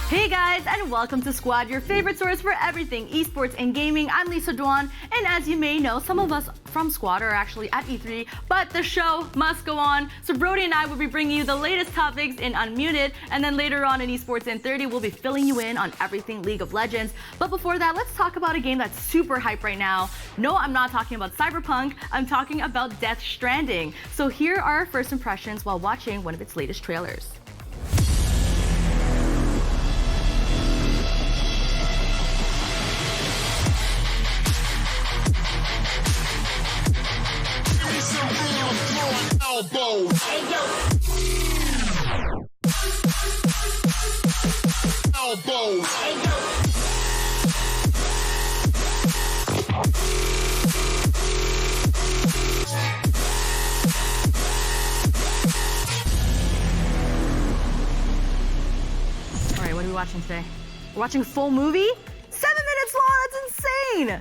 Hey guys, and welcome to Squad, your favorite source for everything esports and gaming. I'm Lisa Duan, and as you may know, some of us from Squad are actually at E3, but the show must go on. So Brody and I will be bringing you the latest topics in Unmuted, and then later on in Esports in 30, we'll be filling you in on everything League of Legends. But before that, let's talk about a game that's super hype right now. No, I'm not talking about Cyberpunk, I'm talking about Death Stranding. So here are our first impressions while watching one of its latest trailers. Elbows. Hey, yo. Elbows. Hey, yo. All right, what are we watching today? We're watching a full movie? 7 minutes long, that's insane!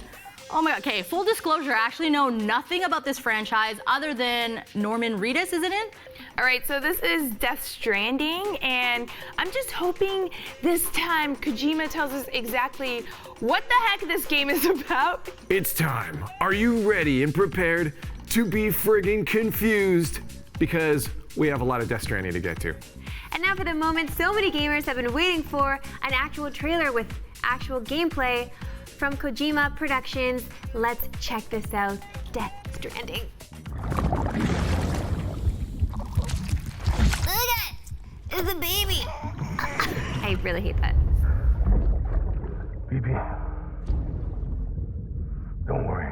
Oh my god, okay, full disclosure, I actually know nothing about this franchise other than Norman Reedus, isn't it? All right, so this is Death Stranding, and I'm just hoping this time Kojima tells us exactly what the heck this game is about. It's time. Are you ready and prepared to be friggin' confused? Because we have a lot of Death Stranding to get to. And now for the moment so many gamers have been waiting for, an actual trailer with actual gameplay from Kojima Productions. Let's check this out. Death Stranding. Look at it! It's a baby! I really hate that. Baby. Don't worry.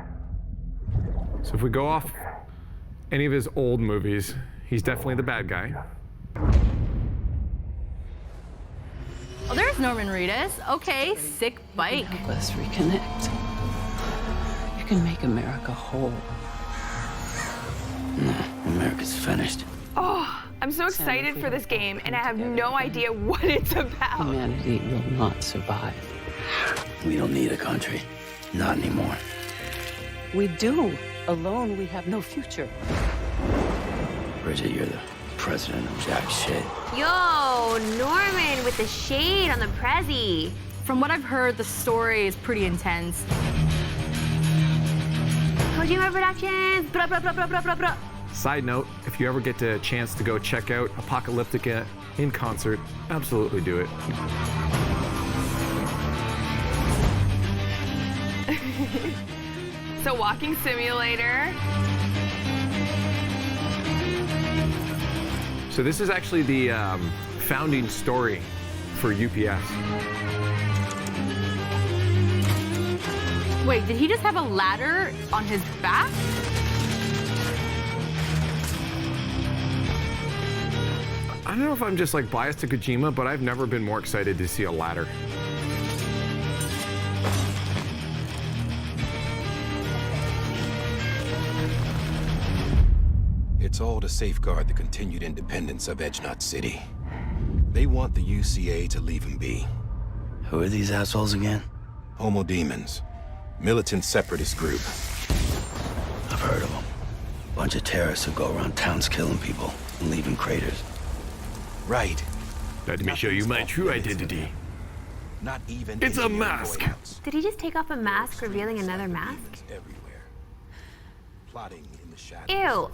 So if we go off any of his old movies, he's definitely the bad guy. Oh, there's Norman Reedus. Okay, sick bike. Help us reconnect. You can make America whole. No, America's finished. Oh, I'm so excited for this game, and I have no idea what it's about. Humanity will not survive. We don't need a country. Not anymore. We do. Alone, we have no future. Bridget, you're the president of jack shit. Yo, Norman with the shade on the Prezi. From what I've heard, the story is pretty intense. Kojima Productions. Blah, blah, blah, blah, blah, blah, blah. Side note, if you ever get a chance to go check out Apocalyptica in concert, absolutely do it. So walking simulator. So this is actually the founding story for UPS. Wait, did he just have a ladder on his back? I don't know if I'm just like biased to Kojima, but I've never been more excited to see a ladder. It's all to safeguard the continued independence of Edgenut City. They want the UCA to leave him be. Who are these assholes again? Homo Demons. Militant separatist group. I've heard of them. Bunch of terrorists who go around towns killing people and leaving craters. Right. Let me show you my true identity. Not even It's a engineering mask. boyouts. Did he just take off a mask, revealing another mask? Everywhere. Plotting in the shadows. Ew.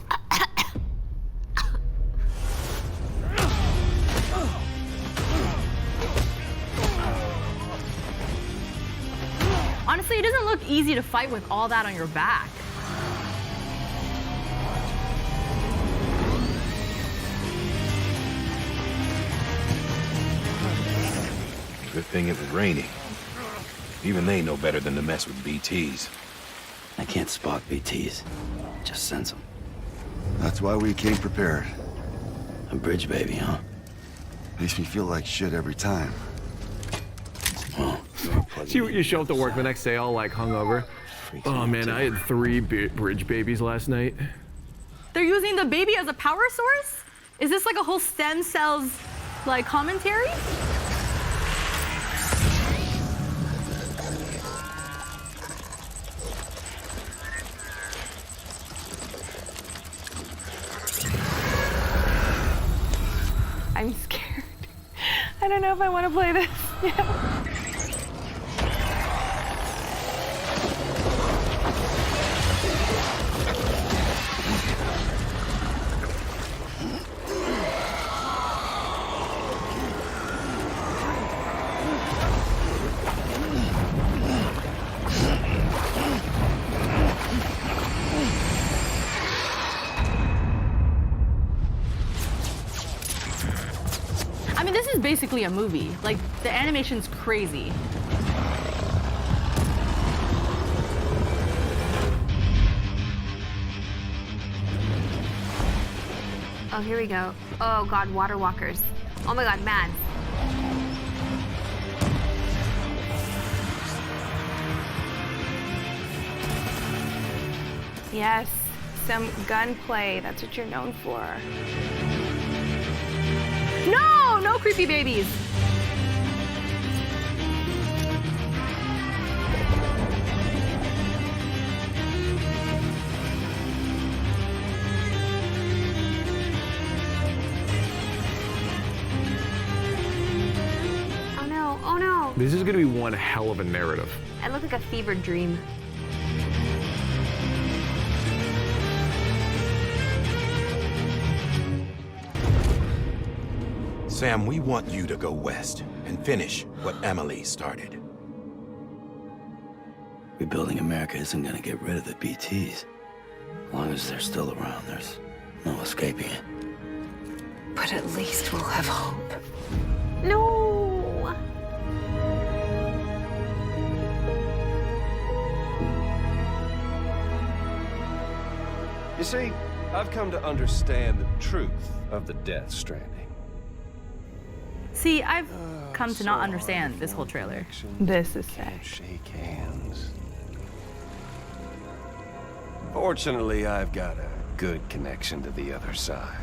Honestly, it doesn't look easy to fight with all that on your back. Good thing it was raining. Even they know better than to mess with BTs. I can't spot BTs. Just sense them. That's why we came prepared. A bridge baby, huh? Makes me feel like shit every time. Well, See, you show up to work the next day all like hungover. Oh man, I had 3 bridge babies last night. They're using the baby as a power source? Is this like a whole stem cells like commentary? I'm scared. I don't know if I want to play this. Yeah. I mean, this is basically a movie. Like, the animation's crazy. Oh, here we go. Oh god, water walkers. Oh my god, mad. Yes, some gunplay. That's what you're known for. No, no creepy babies. Oh no, oh no. This is gonna be one hell of a narrative. It looked like a fever dream. Sam, we want you to go west and finish what Emily started. rebuilding America isn't gonna get rid of the BTs. As long as they're still around, there's no escaping it. But at least we'll have hope. No! You see, I've come to understand the truth of the Death Stranding. See, I've come to not understand this whole trailer. This is sad. Shake hands. Fortunately, I've got a good connection to the other side.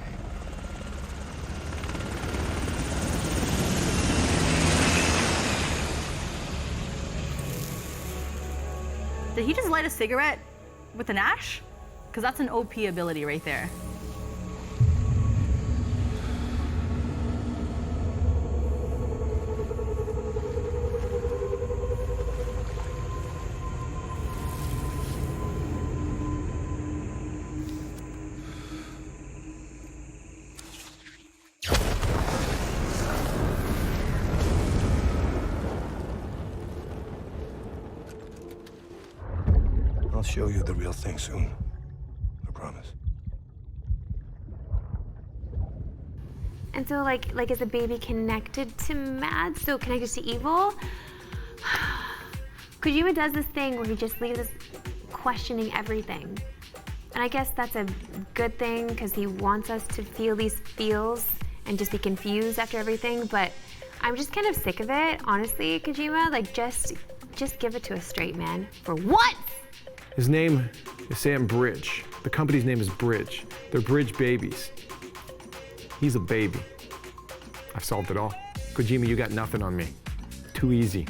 Did he just light a cigarette with an ash? Because that's an OP ability right there. I'll show you the real thing soon. I promise. And so like is the baby connected to Mad? So connected to evil? Kojima does this thing where he just leaves us questioning everything. And I guess that's a good thing because he wants us to feel these feels and just be confused after everything, but I'm just kind of sick of it, honestly, Kojima. Like, just give it to us straight, man. For what? His name is Sam Bridge. The company's name is Bridge. They're Bridge babies. He's a baby. I've solved it all. Kojima, you got nothing on me. Too easy.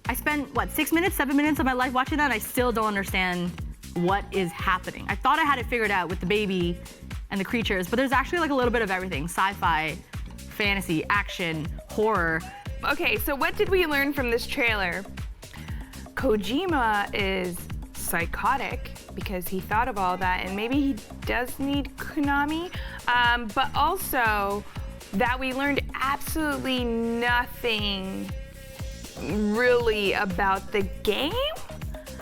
I spent, 6 minutes, 7 minutes of my life watching that, and I still don't understand what is happening. I thought I had it figured out with the baby and the creatures, but there's actually like a little bit of everything. Sci-fi, fantasy, action, horror. Okay, so what did we learn from this trailer? Kojima is psychotic because he thought of all that, and maybe he does need Konami, but also that we learned absolutely nothing really about the game.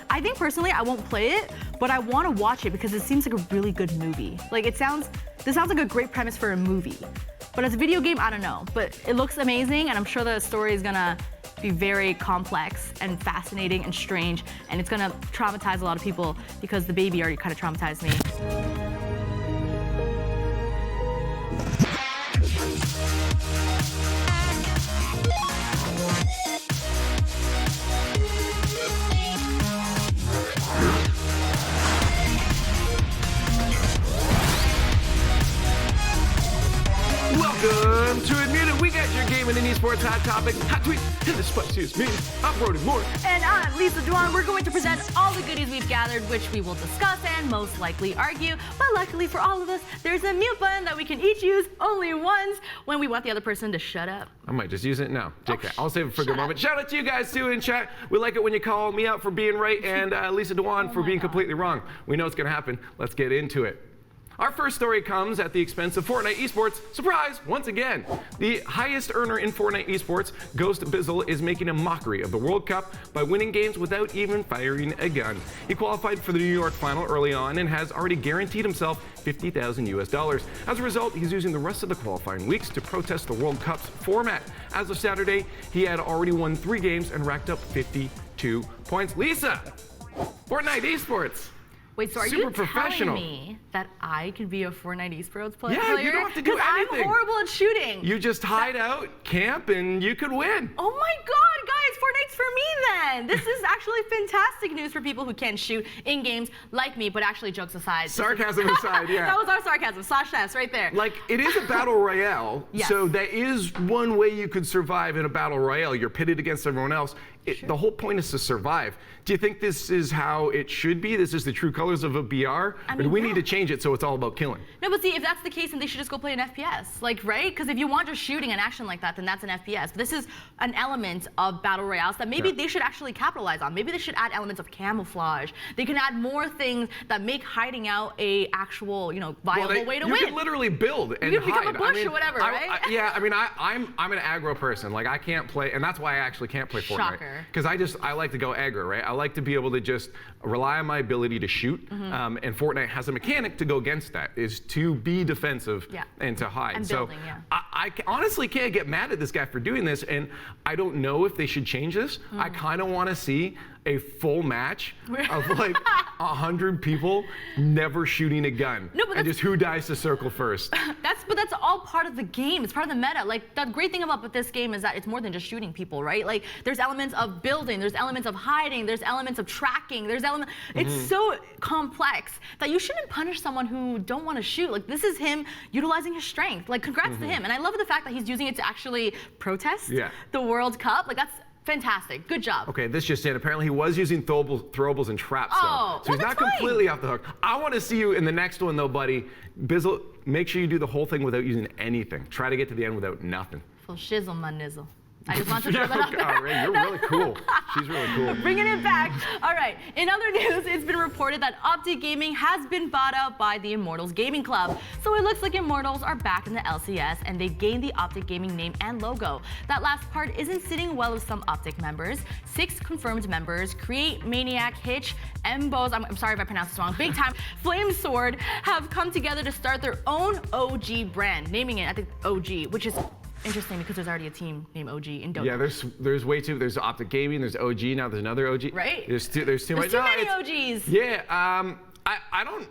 I think personally I won't play it, but I want to watch it because it seems like a really good movie. Like this sounds like a great premise for a movie. But as a video game, I don't know. But it looks amazing, and I'm sure the story is gonna be very complex and fascinating and strange, and it's gonna traumatize a lot of people because the baby already kind of traumatized me. Welcome to Admit It. We got your gaming and esports hot topic, hot tweet, and the spiciest me. I'm Brody Moore. And I'm Lisa Dwan. We're going to present all the goodies we've gathered, which we will discuss and most likely argue. But luckily for all of us, there's a mute button that we can each use only once when we want the other person to shut up. I might just use it now. JK, I'll save it for a good moment. Shout out to you guys too in chat. We like it when you call me out for being right and Lisa Dwan for being completely wrong. We know it's going to happen. Let's get into it. Our first story comes at the expense of Fortnite esports. Surprise, once again. The highest earner in Fortnite esports, Ghost Bizzle, is making a mockery of the World Cup by winning games without even firing a gun. He qualified for the New York final early on and has already guaranteed himself $50,000 US. As a result, he's using the rest of the qualifying weeks to protest the World Cup's format. As of Saturday, he had already won 3 games and racked up 52 points. Lisa, Fortnite esports. Wait, so are Super you professional. telling me that I can be a Fortnite esports player? Yeah, you don't have to do anything. I'm horrible at shooting. You just hide out, camp, and you could win. Oh my God, guys, Fortnite's for me then. This is actually fantastic news for people who can shoot in games like me, but actually, jokes aside. Sarcasm aside, yeah. That was our sarcasm, /s right there. Like, it is a battle royale, Yes. so that is one way you could survive in a battle royale. You're pitted against everyone else. The whole point is to survive. Do you think this is how it should be? This is the true colors of a BR? Or do we need to change it so it's all about killing? No, but see, if that's the case, then they should just go play an FPS, like, right? Because if you want just shooting and action like that, then that's an FPS. But this is an element of battle royales that maybe they should actually capitalize on. Maybe they should add elements of camouflage. They can add more things that make hiding out a actual, viable way to win. You can literally build and you can hide. become a bush or whatever, right? I'm an aggro person. Like, I can't play, and that's why I actually can't play Fortnite. Shocker. Because I like to go aggro, right? I like to be able to just rely on my ability to shoot, and Fortnite has a mechanic to go against that, is to be defensive and to hide. And building, I honestly can't get mad at this guy for doing this, and I don't know if they should change this. I kind of want to see a full match of like 100 people never shooting a gun, and just who dies to circle first. But that's all part of the game. It's part of the meta. Like, the great thing about this game is that it's more than just shooting people, right? Like, there's elements of building, there's elements of hiding, there's elements of tracking, there's elements. It's so complex that you shouldn't punish someone who don't want to shoot. Like, this is him utilizing his strength. Like, congrats to him. And I love the fact that he's using it to actually protest the World Cup. Like, that's fantastic. Good job. Okay, this just in. Apparently, he was using throwables and traps, though. So he's not completely off the hook. I want to see you in the next one, though, buddy. Bizzle, make sure you do the whole thing without using anything. Try to get to the end without nothing. Full shizzle, my nizzle. I just want to throw that out there. Ray, you're really cool. She's really cool. Bringing it back. All right. In other news, it's been reported that Optic Gaming has been bought out by the Immortals Gaming Club. So it looks like Immortals are back in the LCS, and they gained the Optic Gaming name and logo. That last part isn't sitting well with some Optic members. 6 confirmed members, Create, Maniac, Hitch, Mbos, I'm sorry if I pronounced this wrong, Big Time, Flame Sword, have come together to start their own OG brand, naming it, I think, OG, which is interesting because there's already a team named OG in Dota. Yeah, there's way too. There's Optic Gaming. There's OG. Now there's another OG. Right. There's too much. Too many OGs. Yeah. I don't.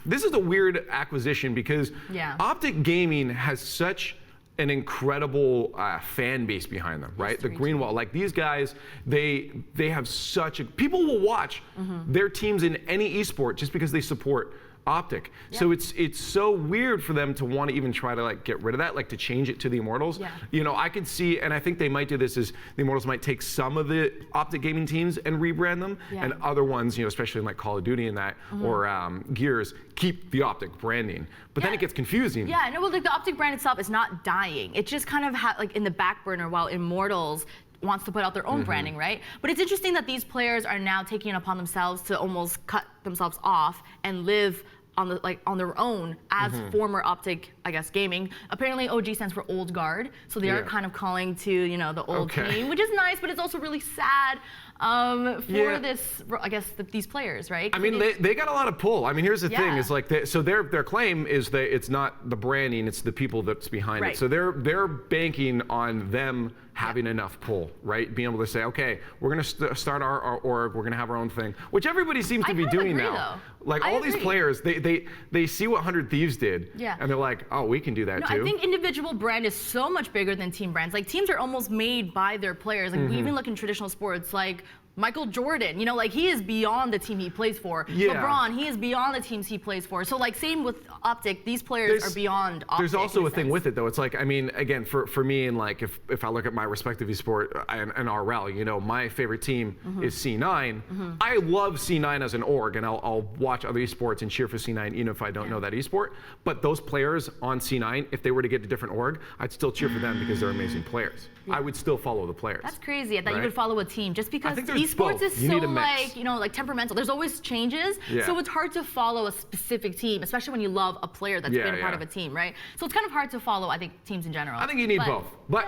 This is a weird acquisition because Optic Gaming has such an incredible fan base behind them, right? The Greenwall, like these guys, they have such a. People will watch their teams in any esport just because they support Optic. Yeah. So it's so weird for them to want to even try to like get rid of that, like to change it to the Immortals. Yeah. You know, I could see, and I think they might do this, is the Immortals might take some of the Optic Gaming teams and rebrand them, and other ones, you know, especially in like Call of Duty and that, or Gears, keep the Optic branding. But then it gets confusing. Yeah, no, well, like the Optic brand itself is not dying. It just kind of like in the back burner while Immortals wants to put out their own branding, right? But it's interesting that these players are now taking it upon themselves to almost cut themselves off and live on their own as former Optic, I guess, gaming. Apparently OG stands for Old Guard, so they are kind of calling to, you know, the old team, which is nice, but it's also really sad for this, I guess, these players, right? I mean, they got a lot of pull. I mean, here's the thing: is like, so their claim is that it's not the branding, it's the people that's behind it. So they're banking on them having enough pull, right? Being able to say, okay, we're gonna start our org, we're gonna have our own thing, which everybody seems to be doing now. Like all these players, they see what 100 Thieves did, and they're like, oh, we can do that too. I think individual brand is so much bigger than team brands. Like teams are almost made by their players. Like we even look in traditional sports, like Michael Jordan, you know, like he is beyond the team he plays for. LeBron, he is beyond the teams he plays for. So like same with Optic, these players are beyond Optic. There's also a thing with it though. It's like, I mean, again, for me, and like if I look at my respective esport and RL, you know, my favorite team is C9. I love C9 as an org, and I'll watch other esports and cheer for C9 even if I don't know that esport. But those players on C9, if they were to get a different org, I'd still cheer for them because they're amazing players. I would still follow the players. That's crazy. I thought you would follow a team just because esports is so like, you know, like temperamental. There's always changes, so it's hard to follow a specific team, especially when you love a player that's been a part of a team, right? So it's kind of hard to follow, I think, teams in general. I think you need both. But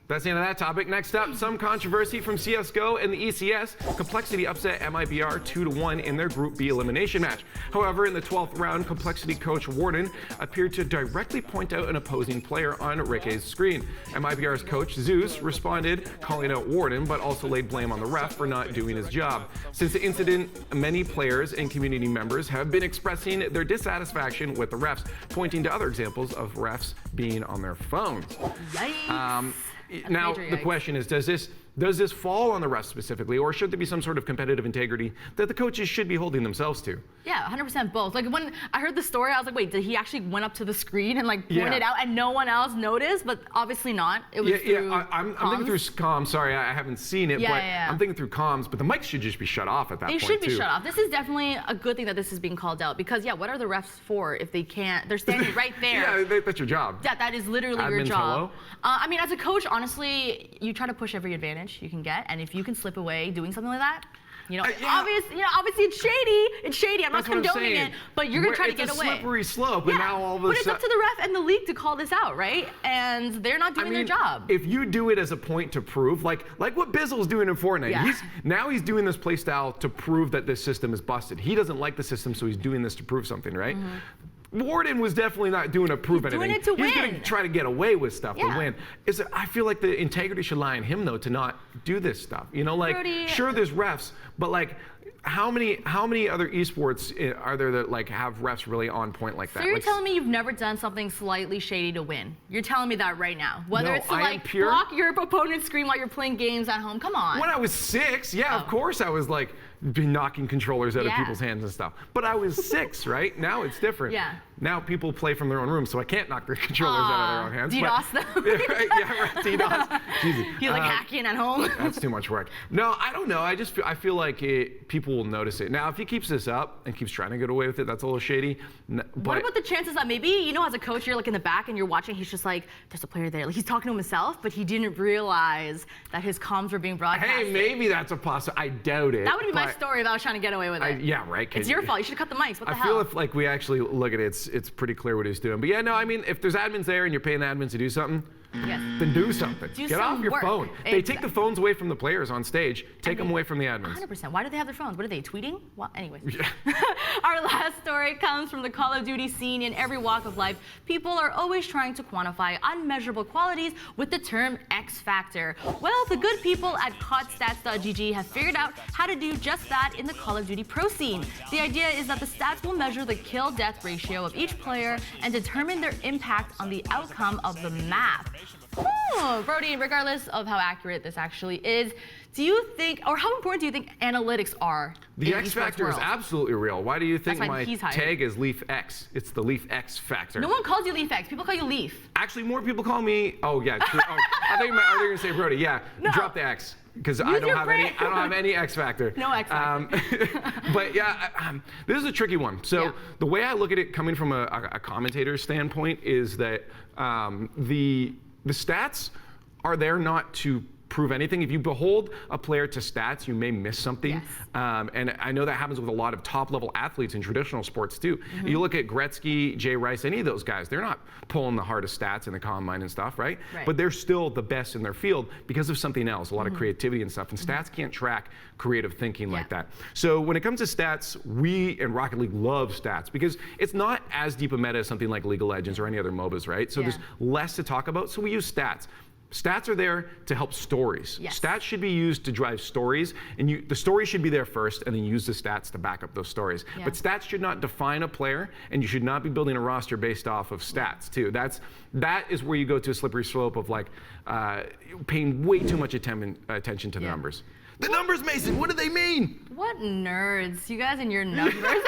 that's the end of that topic. Next up, some controversy from CSGO and the ECS. Complexity upset MIBR 2-1 in their Group B elimination match. However, in the 12th round, Complexity coach Warden appeared to directly point out an opposing player on Ricky's screen. MIBR's coach Zeus responded, calling out Warden, but also laid blame on the ref for not doing his job. Since the incident, many players and community members have been expressing their dissatisfaction with the refs, pointing to other examples of refs being on their phones. Yikes. Now, the question is, does this fall on the refs specifically, or should there be some sort of competitive integrity that the coaches should be holding themselves to? Yeah, 100% both. Like when I heard the story, I was like, wait, did he actually went up to the screen and like point it out and no one else noticed? But obviously not. It was through I'm thinking through comms. Sorry, I haven't seen it, but I'm thinking through comms. But the mics should just be shut off at that point, They should be shut off. This is definitely a good thing that this is being called out because, what are the refs for if they can't? They're standing right there. That's your job. That is literally your job. I mean, as a coach, honestly, you try to push every advantage you can get, and if you can slip away doing something like that, obviously it's shady. It's shady. I'm not condoning it, but you're gonna try to get away. It's a slippery slope, and now all of a sudden. But it's up to the ref and the league to call this out, right? And they're not doing their job. If you do it as a point to prove, like what Bizzle's doing in Fortnite, he's doing this play style to prove that this system is busted. He doesn't like the system, so he's doing this to prove something, right? Warden was definitely not doing to prove anything. Doing it to win. He's going to try to get away with stuff to win. I feel like the integrity should lie on him though to not do this stuff. You know, like sure there's refs, but like how many other esports are there that like have refs really on point like that? So you're telling me you've never done something slightly shady to win? You're telling me that right now? Whether it's to like block your opponent's screen while you're playing games at home? Come on. When I was 6, of course I was like knocking controllers out of people's hands and stuff. But I was 6, right? Now it's different. Now people play from their own rooms, so I can't knock their controllers out of their own hands. DDoS them. Yeah, right, DDoS. Jesus. He's like hacking at home. That's too much work. No, I don't know. I feel like people will notice it. Now, if he keeps this up and keeps trying to get away with it, that's a little shady. But what about the chances that maybe, you know, as a coach, you're like in the back and you're watching, he's just like, there's a player there. Like, he's talking to himself, but he didn't realize that his comms were being broadcast. Hey, maybe that's a possibility. I doubt it. That would be my story if I was trying to get away with it. Yeah, right. It's your fault. You should have cut the mics. What the hell? I feel if like we actually look at it, it's pretty clear what he's doing. But yeah, no, I mean, if there's admins there and you're paying the admins to do something, then do something. Get off your phone. They take the phones away from the players on stage. Take them away from the admins. 100%. Why do they have their phones? What are they, tweeting? Well, anyways. Our last story comes from the Call of Duty scene. In every walk of life, people are always trying to quantify unmeasurable qualities with the term X Factor. Well, the good people at CODStats.gg have figured out how to do just that in the Call of Duty Pro scene. The idea is that the stats will measure the kill-death ratio of each player and determine their impact on the outcome of the map. Brody, regardless of how accurate this actually is, do you think, or how important do you think analytics are? The X Factor is absolutely real. Why do you think my tag is Leaf X? It's the Leaf X Factor. No one calls you Leaf X. People call you Leaf. Actually, more people call me. Oh yeah, true. Oh, I think you were going to say Brody. Yeah, no. Drop the X because I don't have any X Factor. No X Factor. But yeah, this is a tricky one. So the way I look at it, coming from a commentator's standpoint, is that the stats are there not to prove anything. If you behold a player to stats, you may miss something. Yes. And I know that happens with a lot of top-level athletes in traditional sports too. You look at Gretzky, Jay Rice, any of those guys, they're not pulling the hardest stats in the combine and stuff, right? But they're still the best in their field because of something else, a lot of creativity and stuff. And stats can't track creative thinking like that. So when it comes to stats, we in Rocket League love stats because it's not as deep a meta as something like League of Legends or any other MOBAs, right? So there's less to talk about, so we use stats. Stats are there to help stories. Stats should be used to drive stories, and the story should be there first, and then use the stats to back up those stories. But stats should not define a player, and you should not be building a roster based off of stats too. That is where you go to a slippery slope of like paying way too much attention to the numbers. The numbers, Mason, what do they mean? What nerds, you guys and your numbers.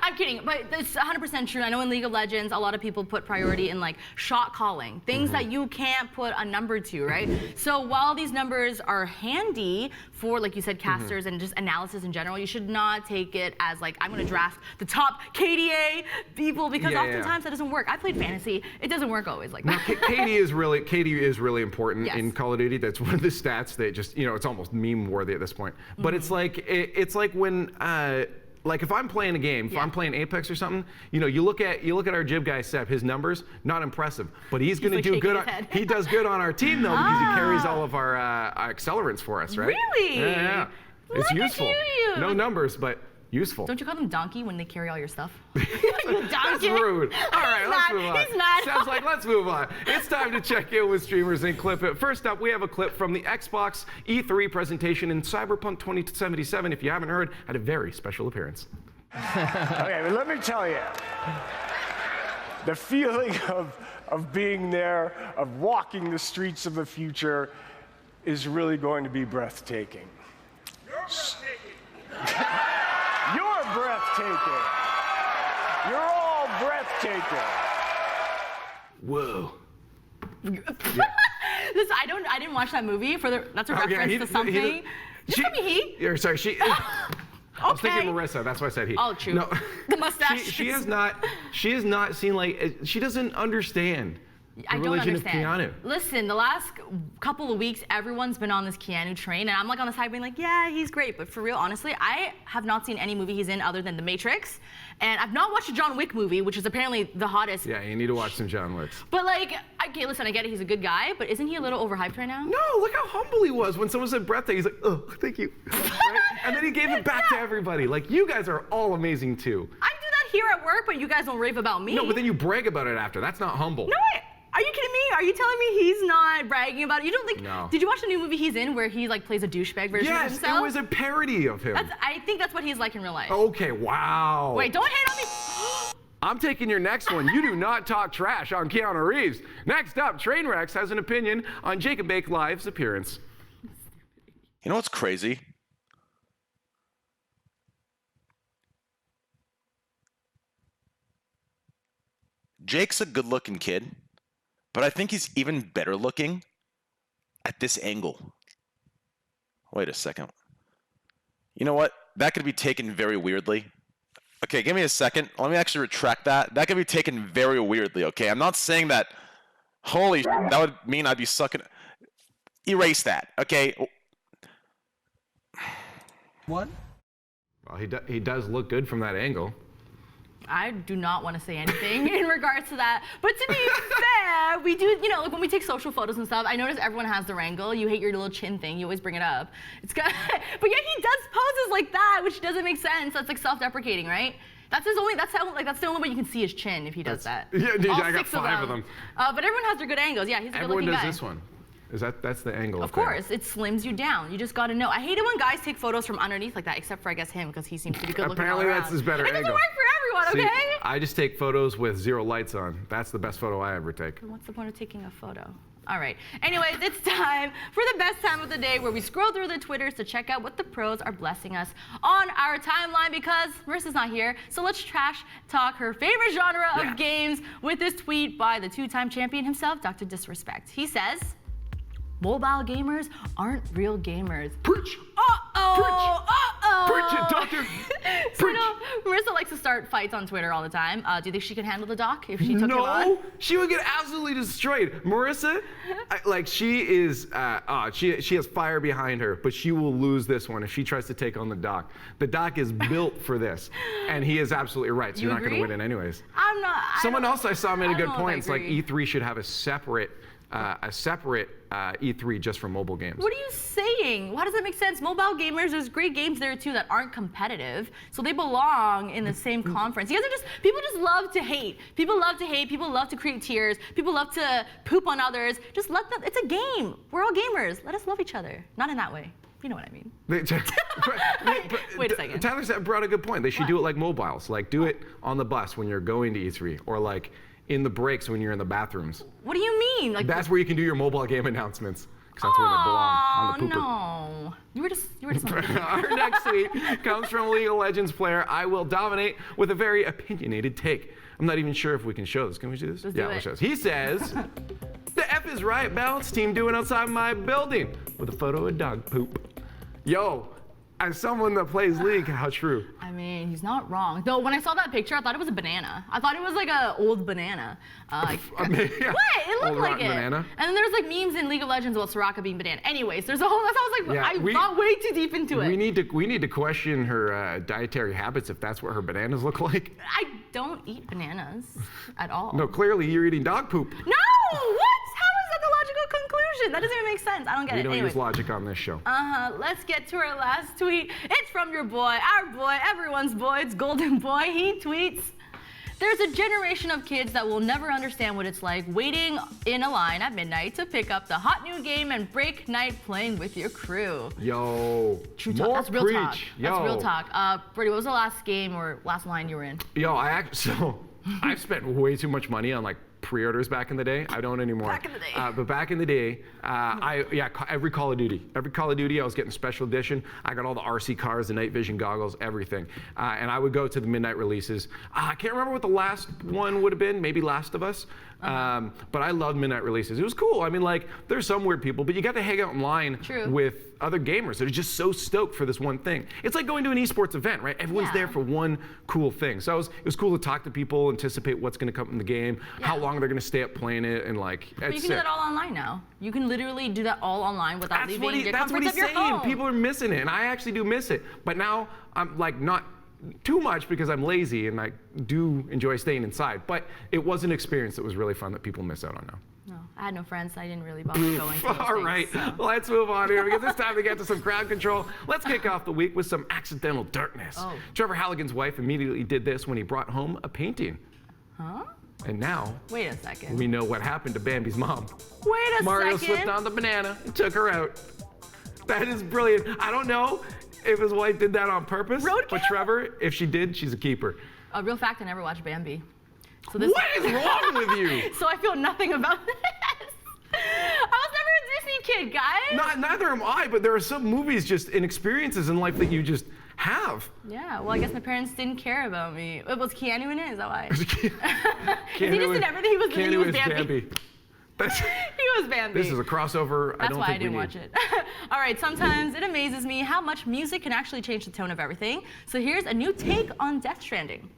I'm kidding, but it's 100% true. I know in League of Legends, a lot of people put priority in like shot calling, things that you can't put a number to, right? So while these numbers are handy for, like you said, casters and just analysis in general, you should not take it as like, I'm gonna draft the top KDA people because oftentimes that doesn't work. I played fantasy, it doesn't work always like that. KD is really important in Call of Duty. That's one of the stats that just, you know, it's almost meme worthy at this point. But it's like when like if I'm playing a game, if I'm playing Apex or something, you know, you look at our Jib guy Sep, his numbers not impressive, but he's going to do good. He does good on our team though because he carries all of our accelerants for us, right? Really? Yeah. It's useful. No numbers, but useful. Don't you call them donkey when they carry all your stuff? You donkey. That's rude. All right, let's move on. He's not. Sounds like let's move on. It's time to check in with streamers and clip it. First up, we have a clip from the Xbox E3 presentation in Cyberpunk 2077. If you haven't heard, had a very special appearance. Okay, but let me tell you, the feeling of being there, of walking the streets of the future, is really going to be breathtaking. You're breathtaking. You're all breathtaking. Whoa. Listen, I didn't watch that movie. That's a reference to something. Did you call me he? Sorry, she. I was thinking Marissa. That's why I said he. Oh, true. No, the mustache. She has not seen like. She doesn't understand. The religion of Keanu. Listen, the last couple of weeks, everyone's been on this Keanu train, and I'm like on the side being like, yeah, he's great, but for real, honestly, I have not seen any movie he's in other than The Matrix, and I've not watched a John Wick movie, which is apparently the hottest. Yeah, you need to watch some John Wicks. But like, okay, listen, I get it, he's a good guy, but isn't he a little overhyped right now? No, look how humble he was when someone said breathtaking. He's like, oh, thank you. Right? And then he gave it back to everybody. Like, you guys are all amazing too. I do that here at work, but you guys don't rave about me. No, but then you brag about it after. That's not humble. No, are you kidding me? Are you telling me he's not bragging about it? You don't think? No. Did you watch the new movie he's in where he like plays a douchebag version of himself? Yes, it was a parody of him. I think that's what he's like in real life. Okay, wow. Wait, don't hate on me. I'm taking your next one. You do not talk trash on Keanu Reeves. Next up, Trainwrecks has an opinion on Jacob Bake Live's appearance. You know what's crazy? Jake's a good-looking kid, but I think he's even better looking at this angle. Wait a second. You know what? That could be taken very weirdly. Okay, give me a second. Let me actually retract that. That could be taken very weirdly, okay? I'm not saying that, holy shit, that would mean I'd be sucking. Erase that, okay? What? Well, he does look good from that angle. I do not want to say anything in regards to that. But to be fair, we do, you know, like when we take social photos and stuff, I notice everyone has their angle. You hate your little chin thing. You always bring it up. It's good. But yeah, he does poses like that, which doesn't make sense. That's like self-deprecating, right? That's the only way you can see his chin if he does that. Yeah, dude, All I got 5 of them. But everyone has their good angles. Yeah, he's a good-looking guy. Everyone does this one. That's the angle. Of course, it slims you down. You just got to know. I hate it when guys take photos from underneath like that, except for I guess him because he seems to be good looking. Apparently that's his better angle. It doesn't work for everyone, okay? See, I just take photos with 0 lights on. That's the best photo I ever take. What's the point of taking a photo? All right. Anyways, it's time for the best time of the day where we scroll through the Twitters to check out what the pros are blessing us on our timeline because Marissa's not here. So let's trash talk her favorite genre of games with this tweet by the 2-time champion himself, Dr. Disrespect. He says, mobile gamers aren't real gamers. Preach! Uh-oh! Preach! Uh-oh! Preach it, doctor! So, you know, Marissa likes to start fights on Twitter all the time. Do you think she can handle the doc if she took him on? No, she would get absolutely destroyed. Marissa, she is, she has fire behind her, but she will lose this one if she tries to take on the doc. The doc is built for this, and he is absolutely right, so you're not going to win it anyways. I'm not. Someone else I saw made a good point. It's like agree. E3 should have a separate E3 just for mobile games. What are you saying? How does that make sense? Mobile gamers, there's great games there too that aren't competitive, so they belong in the same conference. You guys are just, people just love to hate. People love to hate, people love to create tiers, people love to poop on others. Just let them, it's a game. We're all gamers. Let us love each other. Not in that way. You know what I mean. Wait a second. Tyler brought a good point. They should do it like mobiles. Like do it on the bus when you're going to E3, or like in the breaks when you're in the bathrooms. What do you mean? Like that's where you can do your mobile game announcements. Because that's where they belong, on the pooper. No. You were just Our next tweet comes from League of Legends player I Will Dominate with a very opinionated take. I'm not even sure if we can show this. Can we do this? Let's yeah, do we'll it. show this. He says, the F is right, balance team doing outside my building with a photo of dog poop. Yo, as someone that plays League, how true? I mean, he's not wrong. Though when I saw that picture, I thought it was a banana. I thought it was like an old banana. Yeah. What? It looked Old like rotten it. banana? And then there's like memes in League of Legends about Soraka being banana. Anyways, there's a whole. That's how I was like, Yeah, I thought way too deep into it. We need to question her dietary habits if that's what her bananas look like. I don't eat bananas at all. No, clearly you're eating dog poop. No! What? How is that the logical conclusion? That doesn't even make sense. I don't get We it. don't Anyways. use logic on this show. Let's get to our last tweet. It's from your boy, our boy, everyone's boy. It's Golden Boy. He tweets, there's a generation of kids that will never understand what it's like waiting in a line at midnight to pick up the hot new game and break night playing with your crew. Yo, True talk. more That's real preach. talk. Yo. That's real talk. Brady, what was the last game or last line you were in? Yo, I've spent way too much money on like pre-orders back in the day. I don't anymore. Back in the day. But back in the day, every Call of Duty. Every Call of Duty, I was getting special edition. I got all the RC cars, the night vision goggles, everything. And I would go to the midnight releases. I can't remember what the last one would have been, maybe Last of Us. But I loved midnight releases. It was cool. I mean, like, there's some weird people, but you got to hang out in line with other gamers that are just so stoked for this one thing. It's like going to an esports event, right? Everyone's there for one cool thing. So it was cool to talk to people, anticipate what's going to come in the game, how long they're going to stay up playing it, and like, But you can do that all online now. You can literally do that all online without leaving your that's what comforts he's of your saying. home. People are missing it, and I actually do miss it. But now I'm like not too much because I'm lazy and I do enjoy staying inside. But it was an experience that was really fun that people miss out on now. No, I had no friends, so I didn't really bother going to those All right, let's move on here because it's time to get to some crowd control. Let's kick off the week with some accidental darkness. Trevor Halligan's wife immediately did this when he brought home a painting. Huh? And now, wait a second. we know what happened to Bambi's mom. Wait a Mario second. slipped on the banana and took her out. That is brilliant. I don't know if his wife did that on purpose, but Trevor, if she did, she's a keeper. A real fact, I never watched Bambi. So What is wrong with you? So I feel nothing about this. I was never a Disney kid, guys. Neither am I, but there are some movies just and experiences in life that you just Have. Yeah, well, I guess my parents didn't care about me. Was Keanu in it? Is that why? He Keanu just did everything. He was Bambi. He was Bambi. This is a crossover. That's why I didn't watch it. All right, sometimes it amazes me how much music can actually change the tone of everything. So here's a new take on Death Stranding.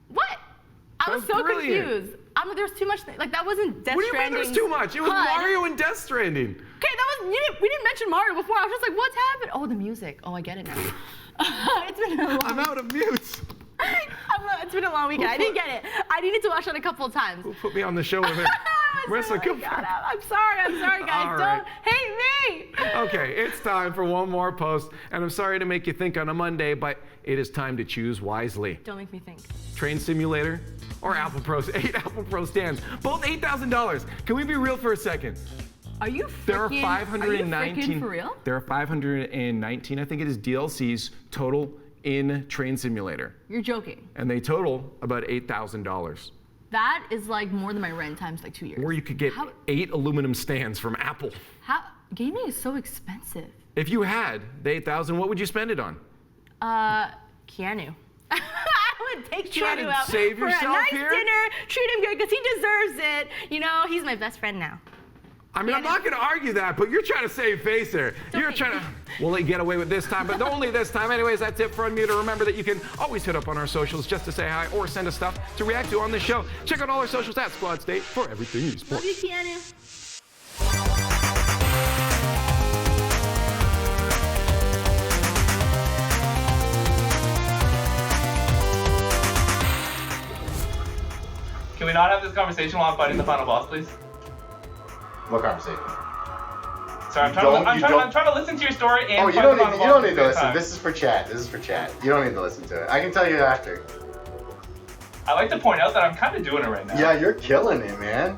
What? I was so confused. There was too much. Like that wasn't Death Stranding. What do you mean there was too much? It was Mario and Death Stranding. Okay, we didn't mention Mario before. I was just like, what's happened? Oh, the music. Oh, I get it now. It's been a long. I'm out of mute. It's been a long weekend. I didn't get it. I needed to watch it a couple of times. Who put me on the show with it? Marissa, come on. I'm sorry, guys. Don't hate me. Okay, it's time for one more post, and I'm sorry to make you think on a Monday, but it is time to choose wisely. Don't make me think. Train Simulator or Apple Pro, 8 Apple Pro stands, both $8,000. Can we be real for a second? Are you freaking for real? There are 519, I think it is, DLCs total in Train Simulator. You're joking. And they total about $8,000. That is like more than my rent times like 2 years. Or you could get 8 aluminum stands from Apple. Gaming is so expensive. If you had the $8,000, what would you spend it on? Keanu. I would take Keanu out save for a yourself nice here? dinner, treat him good, because he deserves it. You know, he's my best friend now. I mean, I'm not going to argue that, but you're trying to save face there. You're trying to, we'll let you get away with this time, but only this time. Anyways, that's it for Unmuted. Remember that you can always hit up on our socials just to say hi or send us stuff to react to on this show. Check out all our socials at Squad State for everything esports. Love you, Keanu. Can we not have this conversation while I'm fighting the final boss, please? What conversation? Sorry, I'm trying to listen to your story and you don't need to listen. This is for chat. You don't need to listen to it. I can tell you after. I like to point out that I'm kind of doing it right now. Yeah, you're killing it, man.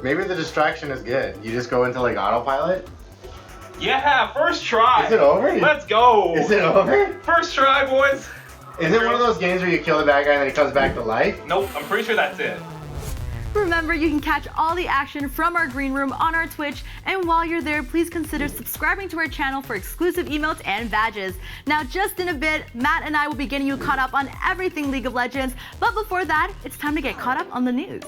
Maybe the distraction is good. You just go into like autopilot. Yeah, first try. Is it over? Let's go. Is it over? First try, boys. Is it one of those games where you kill the bad guy and then he comes back to life? Nope, I'm pretty sure that's it. Remember, you can catch all the action from our green room on our Twitch, and while you're there, please consider subscribing to our channel for exclusive emotes and badges. Now, just in a bit, Matt and I will be getting you caught up on everything League of Legends, but before that, it's time to get caught up on the news.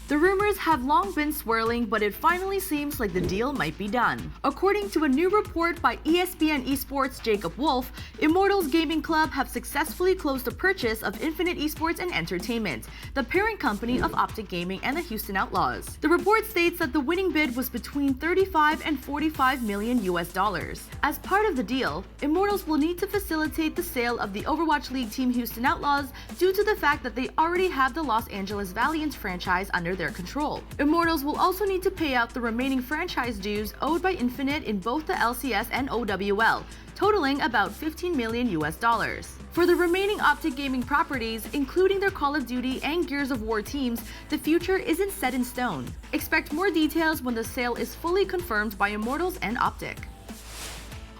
The rumors have long been swirling, but it finally seems like the deal might be done. According to a new report by ESPN Esports' Jacob Wolf, Immortals Gaming Club have successfully closed the purchase of Infinite Esports and Entertainment, the parent company of Optic Gaming and the Houston Outlaws. The report states that the winning bid was between $35 and $45 million US. As part of the deal, Immortals will need to facilitate the sale of the Overwatch League team Houston Outlaws due to the fact that they already have the Los Angeles Valiant franchise under their control. Immortals will also need to pay out the remaining franchise dues owed by Infinite in both the LCS and OWL, totaling about $15 million US. For the remaining Optic Gaming properties, including their Call of Duty and Gears of War teams, the future isn't set in stone. Expect more details when the sale is fully confirmed by Immortals and Optic.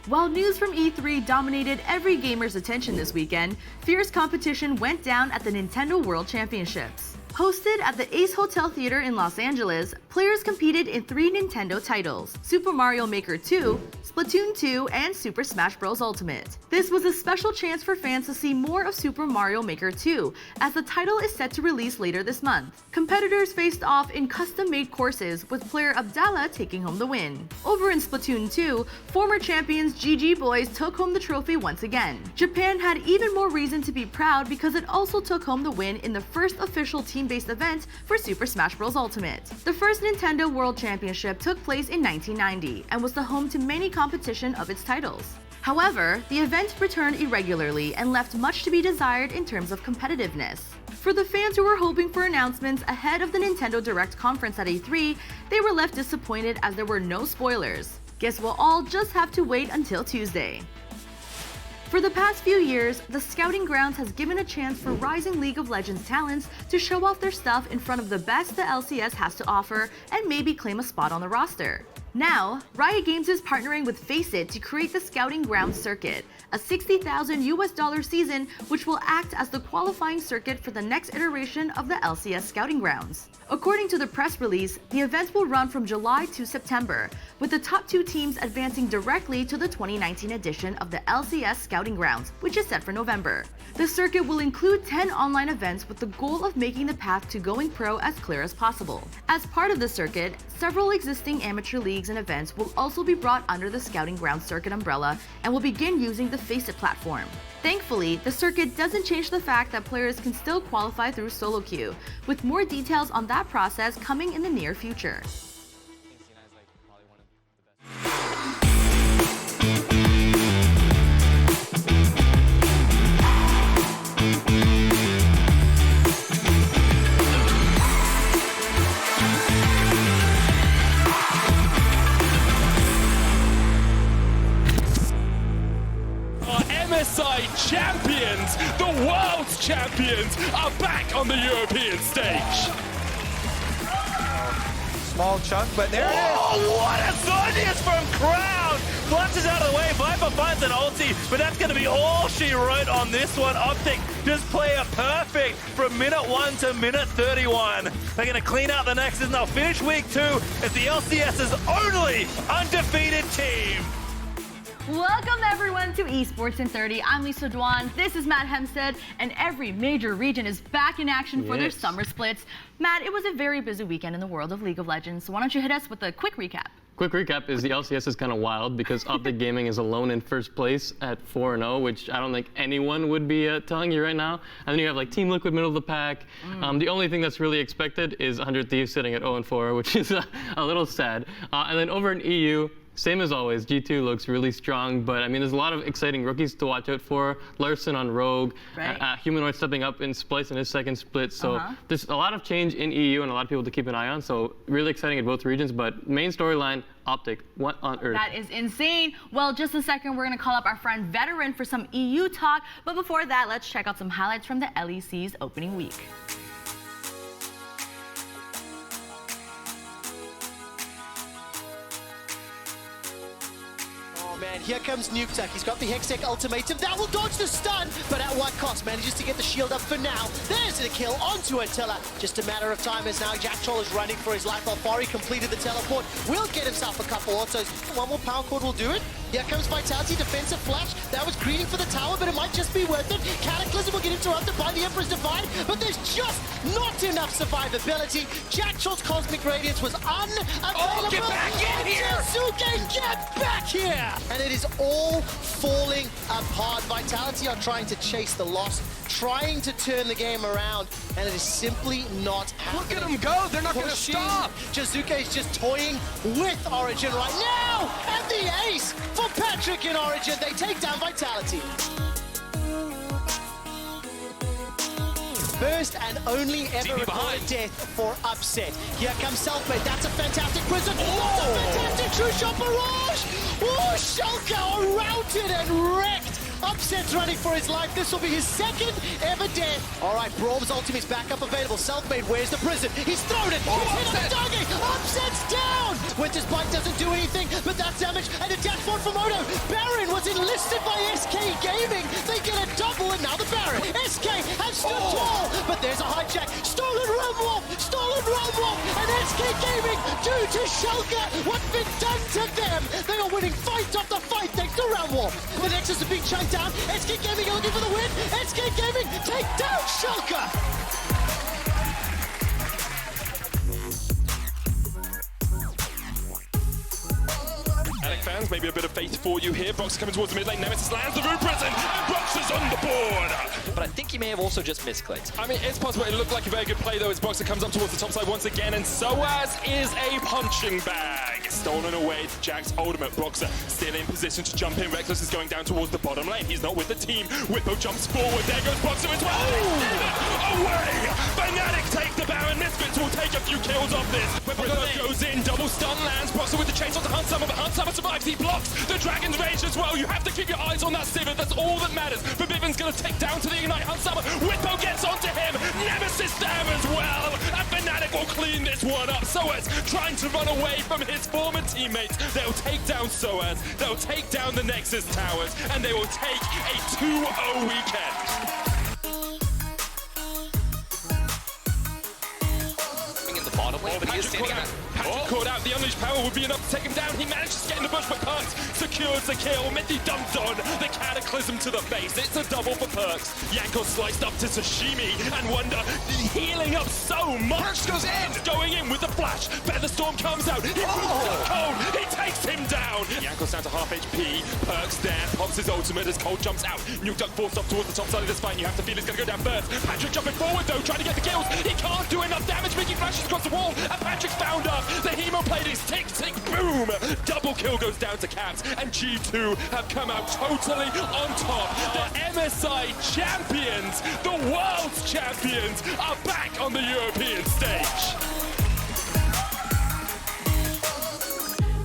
While news from E3 dominated every gamer's attention this weekend, fierce competition went down at the Nintendo World Championships. Hosted at the Ace Hotel Theater in Los Angeles, players competed in 3 Nintendo titles: Super Mario Maker 2, Splatoon 2, and Super Smash Bros. Ultimate. This was a special chance for fans to see more of Super Mario Maker 2, as the title is set to release later this month. Competitors faced off in custom-made courses, with player Abdallah taking home the win. Over in Splatoon 2, former champions GG Boys took home the trophy once again. Japan had even more reason to be proud because it also took home the win in the first official team-based event for Super Smash Bros. Ultimate. The first Nintendo World Championship took place in 1990 and was the home to many competition of its titles. However, the event returned irregularly and left much to be desired in terms of competitiveness. For the fans who were hoping for announcements ahead of the Nintendo Direct conference at E3, they were left disappointed as there were no spoilers. Guess we'll all just have to wait until Tuesday. For the past few years, the Scouting Grounds has given a chance for rising League of Legends talents to show off their stuff in front of the best the LCS has to offer and maybe claim a spot on the roster. Now, Riot Games is partnering with FACEIT to create the Scouting Grounds circuit, a $60,000 season which will act as the qualifying circuit for the next iteration of the LCS Scouting Grounds. According to the press release, the events will run from July to September, with the top 2 teams advancing directly to the 2019 edition of the LCS Scouting Grounds, which is set for November. The circuit will include 10 online events with the goal of making the path to going pro as clear as possible. As part of the circuit, several existing amateur leagues and events will also be brought under the Scouting Grounds circuit umbrella and will begin using the FACEIT platform. Thankfully, the circuit doesn't change the fact that players can still qualify through solo queue, with more details on that process coming in the near future. MSI champions, the world's champions, are back on the European stage. Small chunk, but there it is. Oh, what a Zodius from Crown! Flushes out of the way, Viper finds an ulti, but that's going to be all she wrote on this one. Optic just play it perfect from minute 1 to minute 31. They're going to clean out the Nexus and they'll finish week 2 as the LCS's only undefeated team. Welcome everyone to Esports in 30. I'm Lisa Dwan, this is Matt Hempstead, and every major region is back in action for their summer splits. Matt, it was a very busy weekend in the world of League of Legends, so why don't you hit us with a quick recap? Quick recap is the LCS is kind of wild because Optic Gaming is alone in first place at 4-0, which I don't think anyone would be telling you right now. And then you have like Team Liquid middle of the pack. The only thing that's really expected is 100 Thieves sitting at 0-4, which is a little sad. And then over in EU, same as always, G2 looks really strong, but I mean, there's a lot of exciting rookies to watch out for. Larson on Rogue, Humanoid stepping up in Splice in his second split. So there's a lot of change in EU and a lot of people to keep an eye on. So really exciting in both regions, but main storyline, Optic, what on earth? That is insane. Well, just a second, we're gonna call up our friend Veteran for some EU talk. But before that, let's check out some highlights from the LEC's opening week. Man, here comes Nuketuck. He's got the Hextech ultimatum. That will dodge the stun, but at what cost? Manages to get the shield up for now. There's the kill onto Attila. Just a matter of time as now Jack Troll is running for his life. Alfari completed the teleport. Will get himself a couple autos. One more power chord will do it. Here comes Vitality, defensive flash. That was greeting for the tower, but it might just be worth it. Cataclysm will get interrupted by the Emperor's Divide, but there's just not enough survivability. Jack Troll's Cosmic Radiance was unavailable. Oh, get back in here! Jinsuke, get back here! And it is all falling apart. Vitality are trying to chase the loss, trying to turn the game around, and it is simply not happening. Look at them go! They're not going to stop! Jizuke is just toying with Origin right now! And the ace for Patrick in Origin. They take down Vitality. First and only ever recorded death for Upset. Here comes Selfmade. That's a fantastic prison. That's a fantastic true shot barrage. Oh, Shulker are routed and wrecked. Upset's running for his life. This will be his second ever death. All right, Braum's ultimate is back up available. Selfmade, where's the prison? He's thrown it. He's hit on the doggy. Upset's down. Winter's Bite doesn't do anything, but that's damage. And a dash forward from Odo. Baron was enlisted by SK Gaming. They get a double, and now the Baron. SK has stood tall, but there's a hijack. Stolen Rumwolf. Stolen Rumwolf. And SK Gaming, due to Shulker, what's been done to them? They are winning fight after fight thanks to Rumwolf. The Nexus is being chunked down. SK Gaming are looking for the win. SK Gaming take down Shulker. Alec fans, maybe a bit of faith for you here. Brox coming towards the mid lane. Nemesis lands the Rune Prison, and Brox is on the board. but I think he may have also just misclicked. I mean, it's possible. It looked like a very good play, though, as Boxer comes up towards the top side once again, and Soaz is a punching bag. Stolen away to Jack's ultimate. Boxer still in position to jump in. Reckless is going down towards the bottom lane. He's not with the team. Whippo jumps forward. There goes Boxer as well. Away! Fnatic take the Baron. Misfits will take a few kills off this. Whippo goes in. Double stun lands. Boxer with the chase on the Hunt Summer, but Hunt Summer survives. He blocks the Dragon's Rage as well. You have to keep your eyes on that Sivir. That's all that matters. But Vivian's going to take down to the Ignite. Hunt Summer. Whippo gets onto him. Nemesis there as well. And Fnatic will clean this one up. Soaz trying to run away from his former teammates. They'll take down Soaz. They'll take down the Nexus towers. And they will take a 2-0 weekend. Bottom lane, but he is standing up. Patrick caught out. The unleashed power would be enough to take him down. He manages to get in the bush, but Perks secures the kill. Mithy dumped on the Cataclysm to the face. It's a double for Perks. Yanko sliced up to Sashimi, and Wonder healing up so much. Perks goes in. Going in with the flash. Featherstorm comes out. He moves up Cold. He takes him down. Yanko's down to half HP. Perks there. Pops his ultimate as Cold jumps out. Nuke Duck forced up towards the top side of this fight. You have to feel he's going to go down first. Patrick jumping forward though, trying to get the kills. He can't do enough damage. Mickey flashes across the wall, and Patrick's found up. The Hemoplate is tick, tick, boom. Double kill goes down to Caps, and G2 have come out totally on top. The MSI champions, the world's champions, are back on the European stage.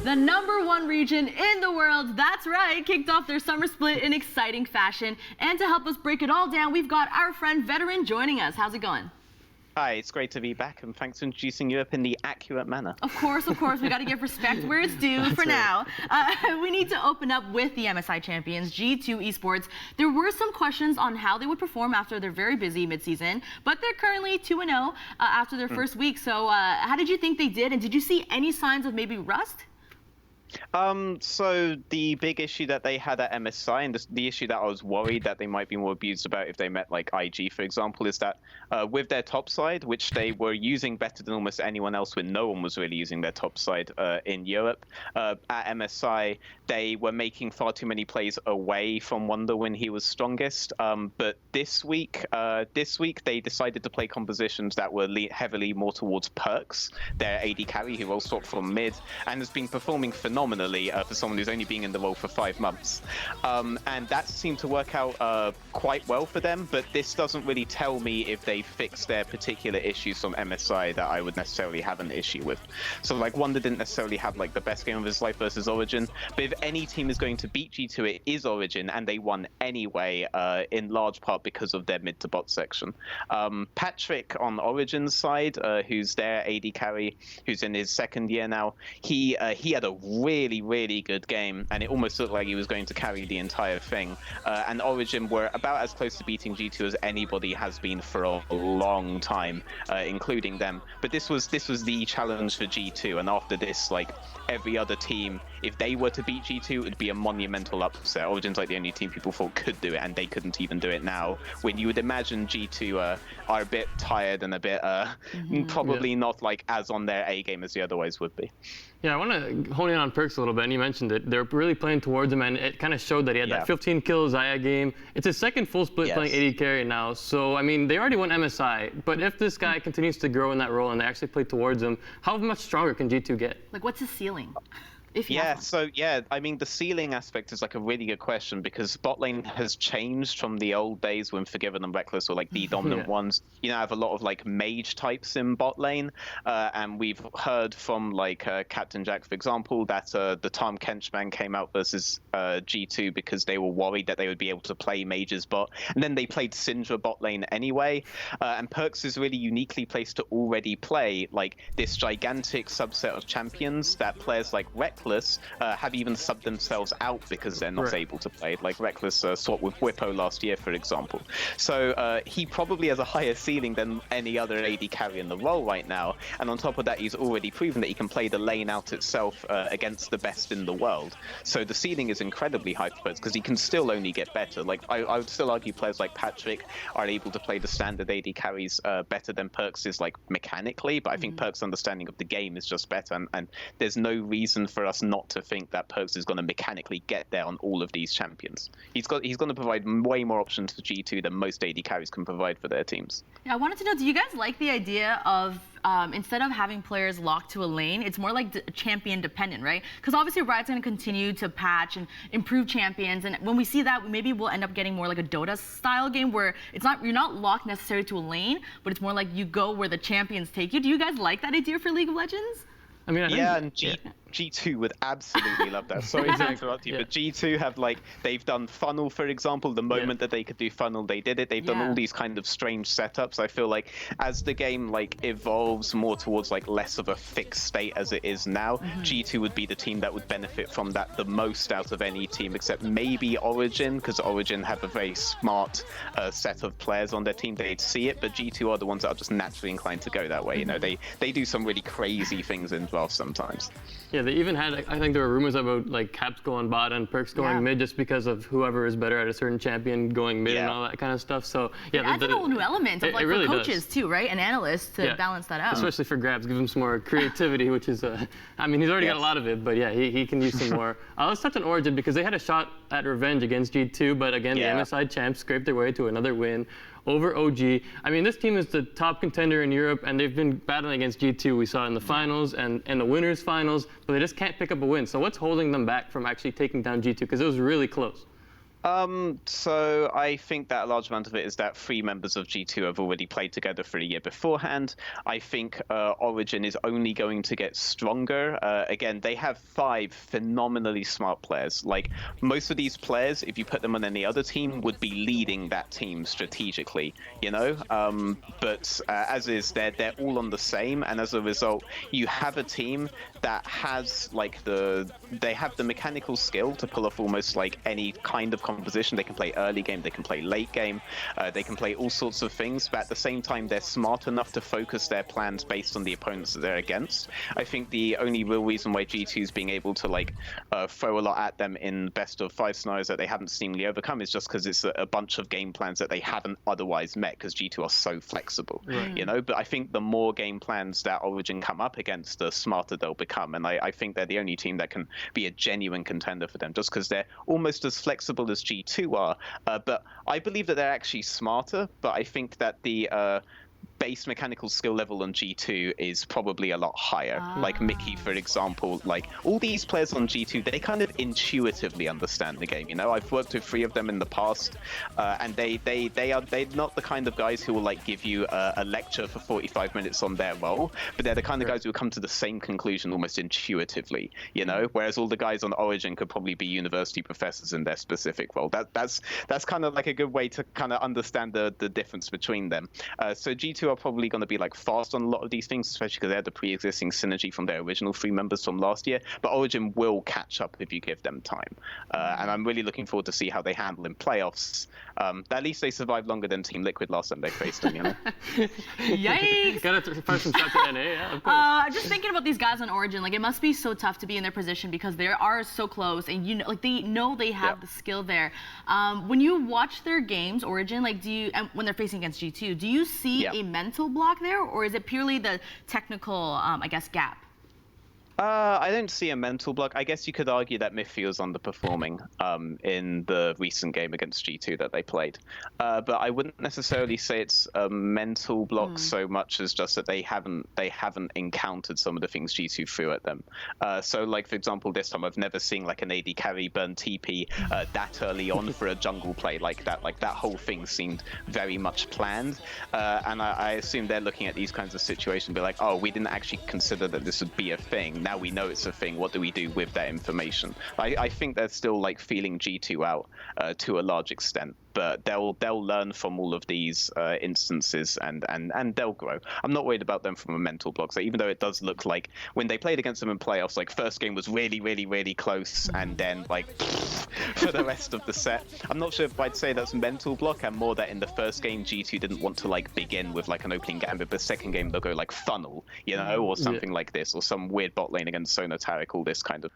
The #1 region in the world, that's right, kicked off their summer split in exciting fashion. And to help us break it all down, we've got our friend Veteran joining us. How's it going? Hi, it's great to be back, and thanks for introducing Europe in the accurate manner. Of course, we got to give respect where it's due for now. We need to open up with the MSI champions, G2 Esports. There were some questions on how they would perform after their very busy midseason, but they're currently 2-0 after their first week. So how did you think they did, and did you see any signs of maybe rust? So the big issue that they had at MSI, and the issue that I was worried that they might be more abused about if they met like IG, for example, is that with their top side, which they were using better than almost anyone else when no one was really using their top side in Europe, at MSI, they were making far too many plays away from Wonder when he was strongest. But this week they decided to play compositions that were heavily more towards Perks, their AD carry, who roll swap from mid, and has been performing phenomenally for someone who's only been in the role for 5 months. And that seemed to work out quite well for them, but this doesn't really tell me if they fixed their particular issues from MSI that I would necessarily have an issue with. So like Wonder didn't necessarily have like the best game of his life versus Origin, but if any team is going to beat G2, it is Origin, and they won anyway, in large part because of their mid to bot section. Patrick on Origin's side, who's their AD carry, who's in his 2nd year now, he had a really good game, and it almost looked like he was going to carry the entire thing. And Origin were about as close to beating G2 as anybody has been for a long time, including them. But this was the challenge for G2, and after this, like every other team, if they were to beat G2, it would be a monumental upset. Origin's like the only team people thought could do it, and they couldn't even do it now. When you would imagine G2 are a bit tired and a bit probably not like as on their A game as they otherwise would be. Yeah, I want to hone in on Perks a little bit, and you mentioned it. They're really playing towards him, and it kind of showed that he had that 15 kill Xayah game. It's his 2nd full split playing AD carry now, so I mean, they already won MSI, but if this guy continues to grow in that role and they actually play towards him, how much stronger can G2 get? Like, what's his ceiling? I mean, the ceiling aspect is like a really good question, because bot lane has changed from the old days when Forgiven and Reckless were like the dominant ones. You now have a lot of like mage types in bot lane, and we've heard from like Captain Jack, for example, that the Tom Kenchman came out versus G2 because they were worried that they would be able to play mages bot, and then they played Syndra bot lane anyway. And Perks is really uniquely placed to already play like this gigantic subset of champions that players like Reckless have even subbed themselves out because they're not able to play. Like Reckless swapped with Whippo last year, for example. So he probably has a higher ceiling than any other AD carry in the role right now. And on top of that, he's already proven that he can play the lane out itself against the best in the world. So the ceiling is incredibly high for Perks because he can still only get better. Like I would still argue players like Patrick are able to play the standard AD carries better than Perks is like mechanically, but I think Perks' understanding of the game is just better, and there's no reason for for us not to think that Perkz is going to mechanically get there on all of these champions. He's going to provide way more options for G2 than most AD carries can provide for their teams. Yeah, I wanted to know, do you guys like the idea of instead of having players locked to a lane, it's more like champion dependent, right? Because obviously Riot's going to continue to patch and improve champions, and when we see that, maybe we'll end up getting more like a Dota style game where you're not locked necessarily to a lane, but it's more like you go where the champions take you. Do you guys like that idea for League of Legends? I mean, G2 would absolutely love that. Sorry to interrupt you, but G2 have they've done funnel, for example. The moment that they could do funnel, they did it. They've done all these kind of strange setups. I feel like as the game evolves more towards less of a fixed state as it is now, G2 would be the team that would benefit from that the most out of any team, except maybe Origin, because Origin have a very smart set of players on their team. They'd see it, but G2 are the ones that are just naturally inclined to go that way. You know, they do some really crazy things in draft sometimes. Yeah, they even had, I think there were rumors about Caps going bot and Perkz going mid just because of whoever is better at a certain champion going mid and all that kind of stuff. So yeah, it adds a whole new element of it really for coaches does. too, right? And analysts to balance that out. Especially for Grabs, give him some more creativity, which is, I mean, he's already got a lot of it, but yeah, he can use some more. Let's touch on Origin because they had a shot at revenge against G2, but again, the MSI champs scraped their way to another win over OG. I mean, this team is the top contender in Europe, and they've been battling against G2. We saw in the finals and the winners finals, but they just can't pick up a win. So what's holding them back from actually taking down G2? Because it was really close. So I think that a large amount of it is that 3 members of G2 have already played together for a year beforehand. I think Origin is only going to get stronger. Again, they have 5 phenomenally smart players. Most of these players, if you put them on any other team, would be leading that team strategically, you know? But as is, they're all on the same, and as a result, you have a team that has they have the mechanical skill to pull off almost any kind of composition. They can play early game, they can play late game, they can play all sorts of things, but at the same time they're smart enough to focus their plans based on the opponents that they're against. I think the only real reason why G2 is being able to throw a lot at them in best of 5 scenarios that they haven't seemingly overcome is just because it's a bunch of game plans that they haven't otherwise met, because G2 are so flexible, you know? But I think the more game plans that Origin come up against, the smarter they'll become, and I think they're the only team that can be a genuine contender for them, just because they're almost as flexible as G2 are, but I believe that they're actually smarter, but I think that the base mechanical skill level on G2 is probably a lot higher. Like Mickey, for example, all these players on G2, they kind of intuitively understand the game, you know? I've worked with 3 of them in the past, and they're not the kind of guys who will give you a lecture for 45 minutes on their role, but they're the kind of guys who will come to the same conclusion almost intuitively, you know? Whereas all the guys on Origin could probably be university professors in their specific role. That's kind of a good way to kind of understand the difference between them. So G2 are probably going to be fast on a lot of these things, especially because they had the pre-existing synergy from their original 3 members from last year, but Origin will catch up if you give them time, and I'm really looking forward to see how they handle in playoffs. At least they survived longer than Team Liquid last time they faced them, you know? Yikes! Gotta fire some shots at NA, yeah, of course. Just thinking about these guys on Origin, it must be so tough to be in their position because they are so close, and they know they have the skill there. When you watch their games, Origin, and when they're facing against G2, do you see a mental block there, or is it purely the technical, I guess, gap? I don't see a mental block. I guess you could argue that Midfield's underperforming in the recent game against G2 that they played. But I wouldn't necessarily say it's a mental block so much as just that they haven't encountered some of the things G2 threw at them. So for example, this time I've never seen an AD carry burn TP that early on for a jungle play like that. That whole thing seemed very much planned. And I assume they're looking at these kinds of situations and be like, oh, we didn't actually consider that this would be a thing. Now we know it's a thing. What do we do with that information? I think they're still feeling G2 out to a large extent, but they'll learn from all of these instances and they'll grow. I'm not worried about them from a mental block. So even though it does look like when they played against them in playoffs, first game was really, really, really close, and then for the rest of the set, I'm not sure if I'd say that's mental block, and more that in the first game G2 didn't want to begin with an opening gambit, but second game they'll go funnel, you know, or something like this, or some weird bot lane against Sono Taric, all this kind of.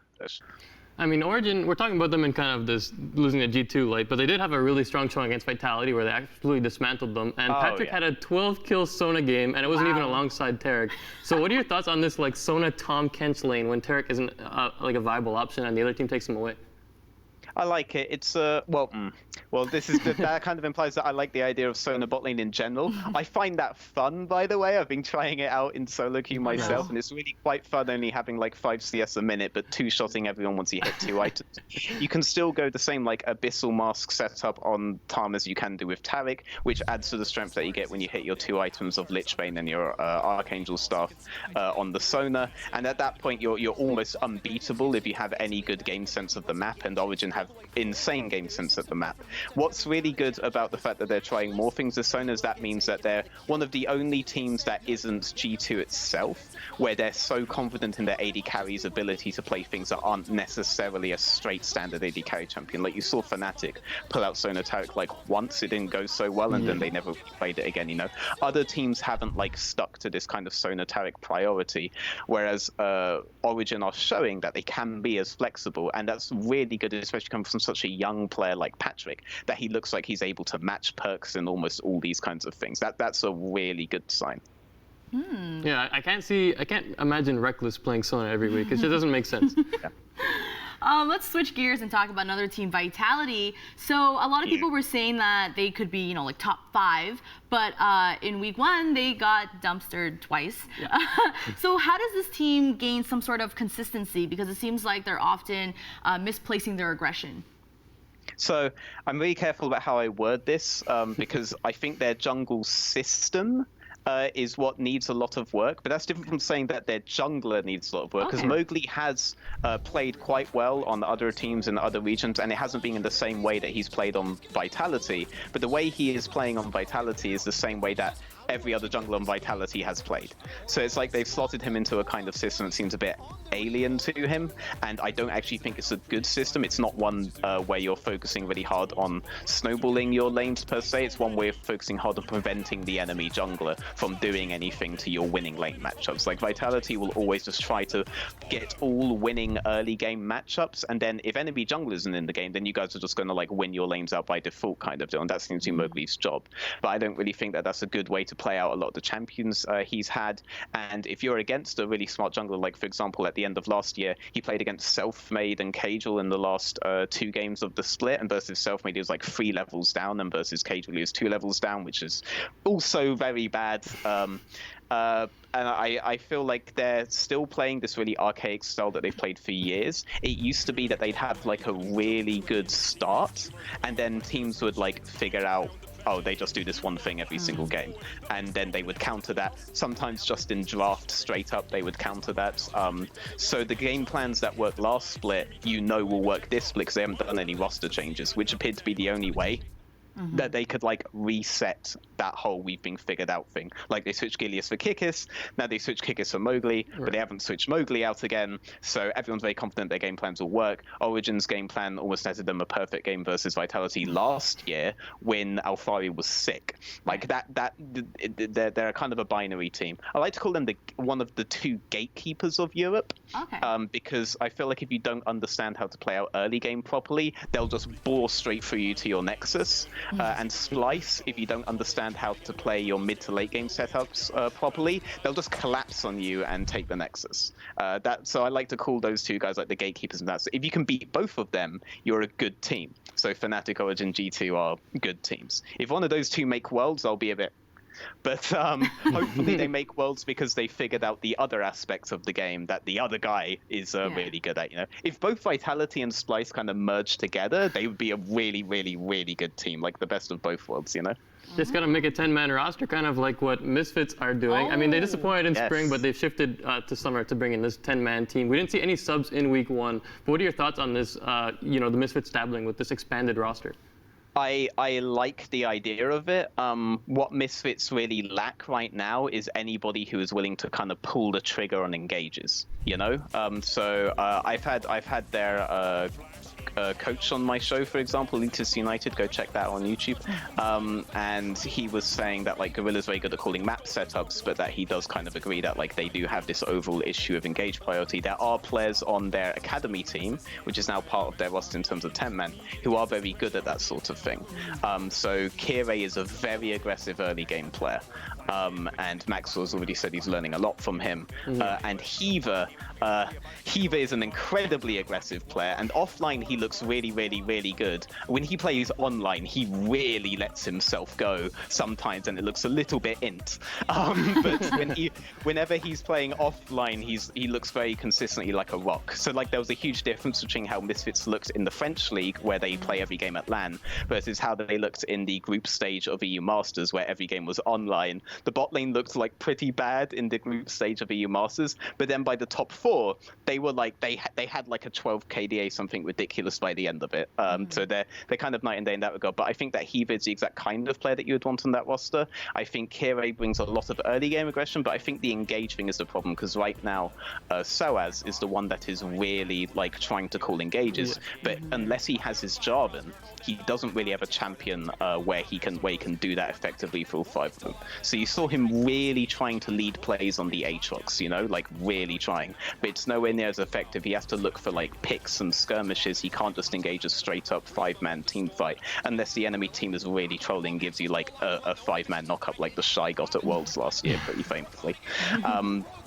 I mean, Origin, we're talking about them in kind of this losing the G2 light, but they did have a really strong showing against Vitality where they absolutely dismantled them. And Patrick had a 12-kill Sona game, and it wasn't even alongside Tarek. So what are your thoughts on this like Sona Tom Kench lane when Tarek isn't like a viable option and the other team takes him away? I like it. It's well, this is that kind of implies that I like the idea of Sona bot lane in general. I find that fun, by the way. I've been trying it out in solo queue myself, and it's really quite fun. Only having like 5 CS a minute, but two-shotting everyone once you hit 2 items. You can still go the same like Abyssal Mask setup on Tarm as you can do with Tarek, which adds to the strength that you get when you hit your 2 items of Lichbane and your Archangel Staff on the Sona. And at that point, you're almost unbeatable if you have any good game sense of the map, and Origin have insane game sense of the map. What's really good about the fact that they're trying more things as Sona is that means that they're one of the only teams that isn't G2 itself, where they're so confident in their AD carry's ability to play things that aren't necessarily a straight standard AD carry champion. Like you saw Fnatic pull out Sona Tarek like once, it didn't go so well, and then they never played it again, you know. Other teams haven't like stuck to this kind of Sona Tarek priority, whereas Origin are showing that they can be as flexible, and that's really good, especially coming from such a young player like Patrick, that he looks like he's able to match perks and almost all these kinds of things. That's a really good sign. Yeah, I can't imagine Reckless playing Sona every week. It just doesn't make sense. Let's switch gears and talk about another team, Vitality. So a lot of people were saying that they could be, you know, like top 5, but in week 1 they got dumpstered twice. So how does this team gain some sort of consistency? Because it seems like they're often misplacing their aggression. So I'm really careful about how I word this because I think their jungle system is what needs a lot of work, but that's different from saying that their jungler needs a lot of work, because Mowgli has played quite well on other teams in other regions, and it hasn't been in the same way that he's played on Vitality, but the way he is playing on Vitality is the same way that every other jungler on Vitality has played. So it's like they've slotted him into a kind of system that seems a bit alien to him, and I don't actually think it's a good system. It's not one where you're focusing really hard on snowballing your lanes per se. It's one where you're focusing hard on preventing the enemy jungler from doing anything to your winning lane matchups. Like Vitality will always just try to get all winning early game matchups, and then if enemy jungler isn't in the game, then you guys are just going to like win your lanes out by default kind of deal, and that seems to be Mowgli's job. But I don't really think that that's a good way to play out a lot of the champions he's had. And if you're against a really smart jungler, like for example at the end of last year he played against Selfmade and Cagel in the last 2 games of the split, and versus Selfmade he was like 3 levels down, and versus Cagel he was 2 levels down, which is also very bad. And I feel like they're still playing this really archaic style that they've played for years. It used to be that they'd have like a really good start, and then teams would like figure out, oh, they just do this one thing every single game, and then they would counter that. Sometimes just in draft straight up they would counter that. So the game plans that worked last split, you know, will work this split because they haven't done any roster changes, which appeared to be the only way that they could like reset that whole we've been figured out thing. Like they switched Gilius for Kikis, now they switched Kikis for Mowgli, but they haven't switched Mowgli out again, so everyone's very confident their game plans will work. Origin's game plan almost netted them a perfect game versus Vitality last year when Alfari was sick. Like they're a kind of a binary team. I like to call them one of the 2 gatekeepers of Europe, because I feel like if you don't understand how to play out early game properly, they'll just bore straight through you to your Nexus. And Splice, if you don't understand how to play your mid to late game setups properly, they'll just collapse on you and take the Nexus. So I like to call those 2 guys like the gatekeepers and that. So if you can beat both of them, you're a good team. So Fnatic, Origin, G2 are good teams. If one of those 2 make Worlds, I'll be a bit... But hopefully they make Worlds because they figured out the other aspects of the game that the other guy is really good at. You know, if both Vitality and Splice kind of merged together, they would be a really, really, really good team, like the best of both worlds. You know. Just gotta make a 10-man roster, kind of like what Misfits are doing. I mean, they disappointed in spring, but they've shifted to summer to bring in this 10-man team. We didn't see any subs in week 1. But what are your thoughts on this? You know, the Misfits dabbling with this expanded roster. I like the idea of it. What Misfits really lack right now is anybody who is willing to kind of pull the trigger on engages. You know, so I've had their coach on my show, for example, Leeds United. Go check that out on YouTube. And he was saying that like Guerrilla's very good at calling map setups, but that he does kind of agree that like they do have this overall issue of engage priority. There are players on their academy team, which is now part of their roster in terms of 10-man, who are very good at that sort of thing. So Kire is a very aggressive early game player. And Maxwell's already said he's learning a lot from him. And Heaver is an incredibly aggressive player, and offline he looks really, really, really good. When he plays online, he really lets himself go sometimes, and it looks a little bit int. But whenever he's playing offline, he looks very consistently like a rock. So like there was a huge difference between how Misfits looked in the French league, where they play every game at LAN, versus how they looked in the group stage of EU Masters, where every game was online. The bot lane looked like pretty bad in the group stage of EU Masters, but then by the top 4, they were like they had like a 12 KDA, something ridiculous by the end of it. So they're kind of night and day in that regard. But I think that Heaver is the exact kind of player that you would want on that roster. I think Kire brings a lot of early game aggression, but I think the engage thing is the problem, because right now Soaz is the one that is really like trying to call engages, but unless he has his Jarvan, he doesn't really have a champion where he can do that effectively for all 5 of them. So you saw him really trying to lead plays on the Aatrox, you know, like really trying, but it's nowhere near as effective. He has to look for like picks and skirmishes. He can't just engage a straight up 5-man team fight unless the enemy team is really trolling, gives you like a 5-man knockup like the Shy got at Worlds last year pretty famously.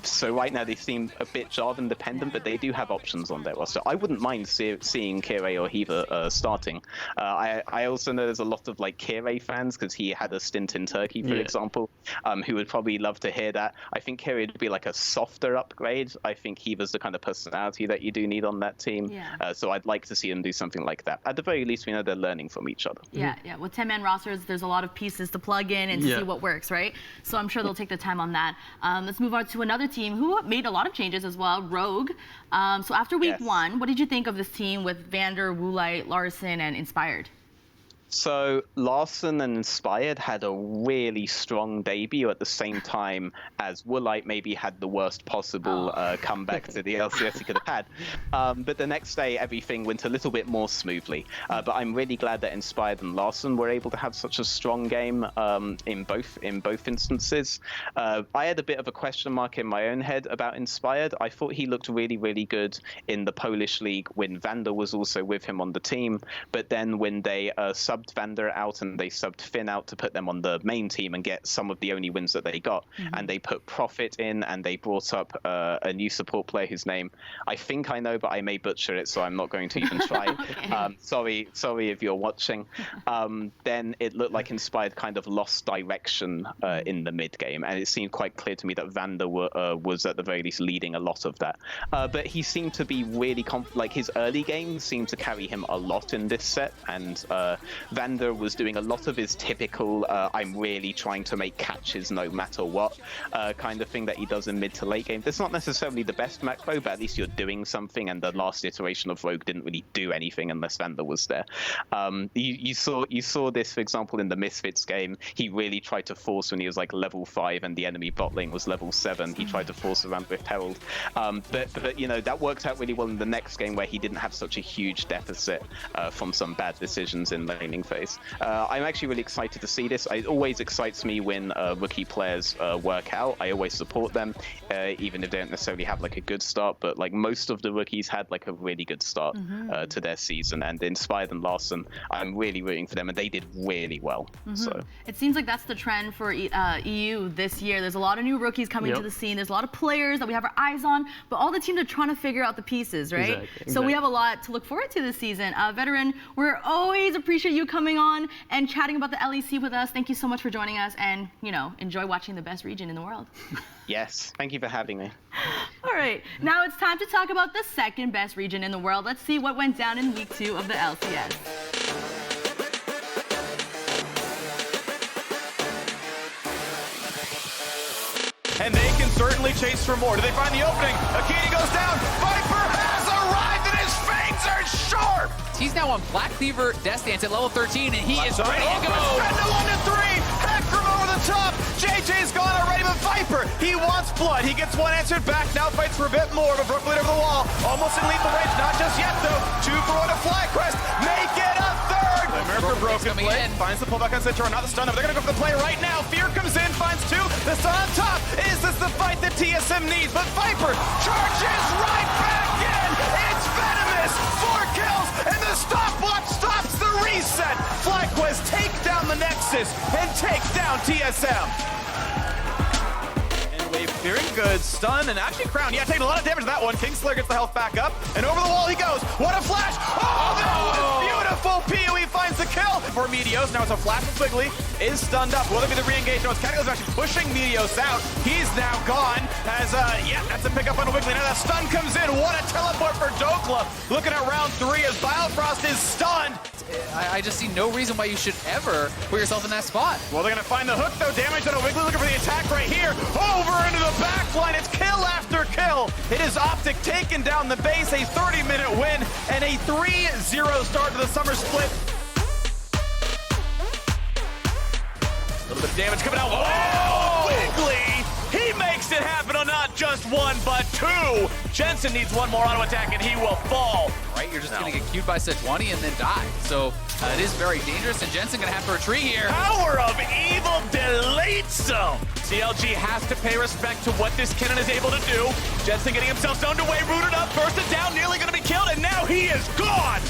So right now they seem a bit Jarvan dependent, but they do have options on their roster. I wouldn't mind seeing Kire or Heaver starting. I also know there's a lot of like Kire fans, because he had a stint in Turkey, for example, who would probably love to hear that. I think Kire would be like a softer upgrade. I think Heaver's the kind of personality that you do need on that team. So I'd like to see him do something like that. At the very least, we know they're learning from each other. Yeah. With 10-man rosters, there's a lot of pieces to plug in and see what works, right? So I'm sure they'll take the time on that. Let's move on to another team who made a lot of changes as well, Rogue. So after week 1, what did you think of this team with Vander, Woolite, Larson, and Inspired? So Larson and Inspired had a really strong debut at the same time as Woolite maybe had the worst possible comeback to the LCS he could have had. But the next day, everything went a little bit more smoothly. But I'm really glad that Inspired and Larson were able to have such a strong game in both instances. I had a bit of a question mark in my own head about Inspired. I thought he looked really, really good in the Polish league when Vander was also with him on the team. But then when they subbed Vander out and they subbed Finn out to put them on the main team and get some of the only wins that they got, and they put Profit in, and they brought up a new support player whose name I think I know, but I may butcher it, so I'm not going to even try. Sorry if you're watching. Then it looked like Inspired kind of lost direction in the mid game, and it seemed quite clear to me that Vander was at the very least leading a lot of that. But he seemed to be really like his early game seemed to carry him a lot in this set, and Vander was doing a lot of his typical I'm really trying to make catches no matter what kind of thing that he does in mid to late game. That's not necessarily the best macro, but at least you're doing something, and the last iteration of Rogue didn't really do anything unless Vander was there. You saw this, for example, in the Misfits game. He really tried to force when he was like level 5 and the enemy bot lane was level 7. He tried to force around Rift Herald. But you know, that worked out really well in the next game where he didn't have such a huge deficit from some bad decisions in laning phase. I'm actually really excited to see this. It always excites me when rookie players work out. I always support them, even if they don't necessarily have like a good start. But like most of the rookies had like a really good start to their season, and Inspired and Larson, I'm really rooting for them, and they did really well. So it seems like that's the trend for EU this year. There's a lot of new rookies coming to the scene. There's a lot of players that we have our eyes on, but all the teams are trying to figure out the pieces, right? Exactly. So we have a lot to look forward to this season. Veteran, we're always appreciate you coming on and chatting about the LEC with us. Thank you so much for joining us, and you know, enjoy watching the best region in the world. Yes, thank you for having me. All right, now it's time to talk about the second best region in the world. Let's see what went down in week 2 of the LCS. And they can certainly chase for more. Do they find the opening? Akini goes down. Viper has arrived, and his fangs are sharp. He's now on Black Cleaver Death Dance at level 13, and he is ready to go. Spend 1-3. Heck from over the top. JJ's gone already, but Viper, he wants blood. He gets one answered back, now fights for a bit more, but Brooklyn over the wall. Almost in lethal range, not just yet though. 2 for 1 to FlyQuest, make it a third. America broken play, finds the pullback on Centaur, not the stun up. They're gonna go for the play right now. Fear comes in, finds 2, the stun on top. Is this the fight that TSM needs? But Viper charges right back in. It's venomous, 4 kills, and the stopwatch stops the reset. FlyQuest take down the Nexus and take down TSM. Wave clearing, good stun, and actually Crown, yeah, taking a lot of damage to that one. Kingslayer gets the health back up, and over the wall he goes. What a flash! Oh, that was beautiful! PoE finds the kill for Meteos. Now it's a flash from Quigley, is stunned up. Will there be the re-engage? No, it's Catalyst actually pushing Meteos out. He's now gone, as, yeah, that's a pickup on Wiggly. Now that stun comes in, what a teleport for Dokla. Looking at round 3 as Biofrost is stunned. I just see no reason why you should ever put yourself in that spot. Well, they're gonna find the hook though. Damage on a Wiggly, looking for the attack right here. Over into the back line. It's kill after kill. It is Optic taking down the base. A 30-minute win and a 3-0 start to the summer split. A little bit of damage coming out. Oh, Wiggly! He makes it happen on not just 1, but 2. Jensen needs one more auto attack and he will fall. Right, you're just gonna get queued by set 20 and then die. So it is very dangerous, and Jensen gonna have to retreat here. Power of evil deletes him. CLG has to pay respect to what this Kennen is able to do. Jensen getting himself zoned away, rooted up, bursted down, nearly gonna be killed, and now he is gone.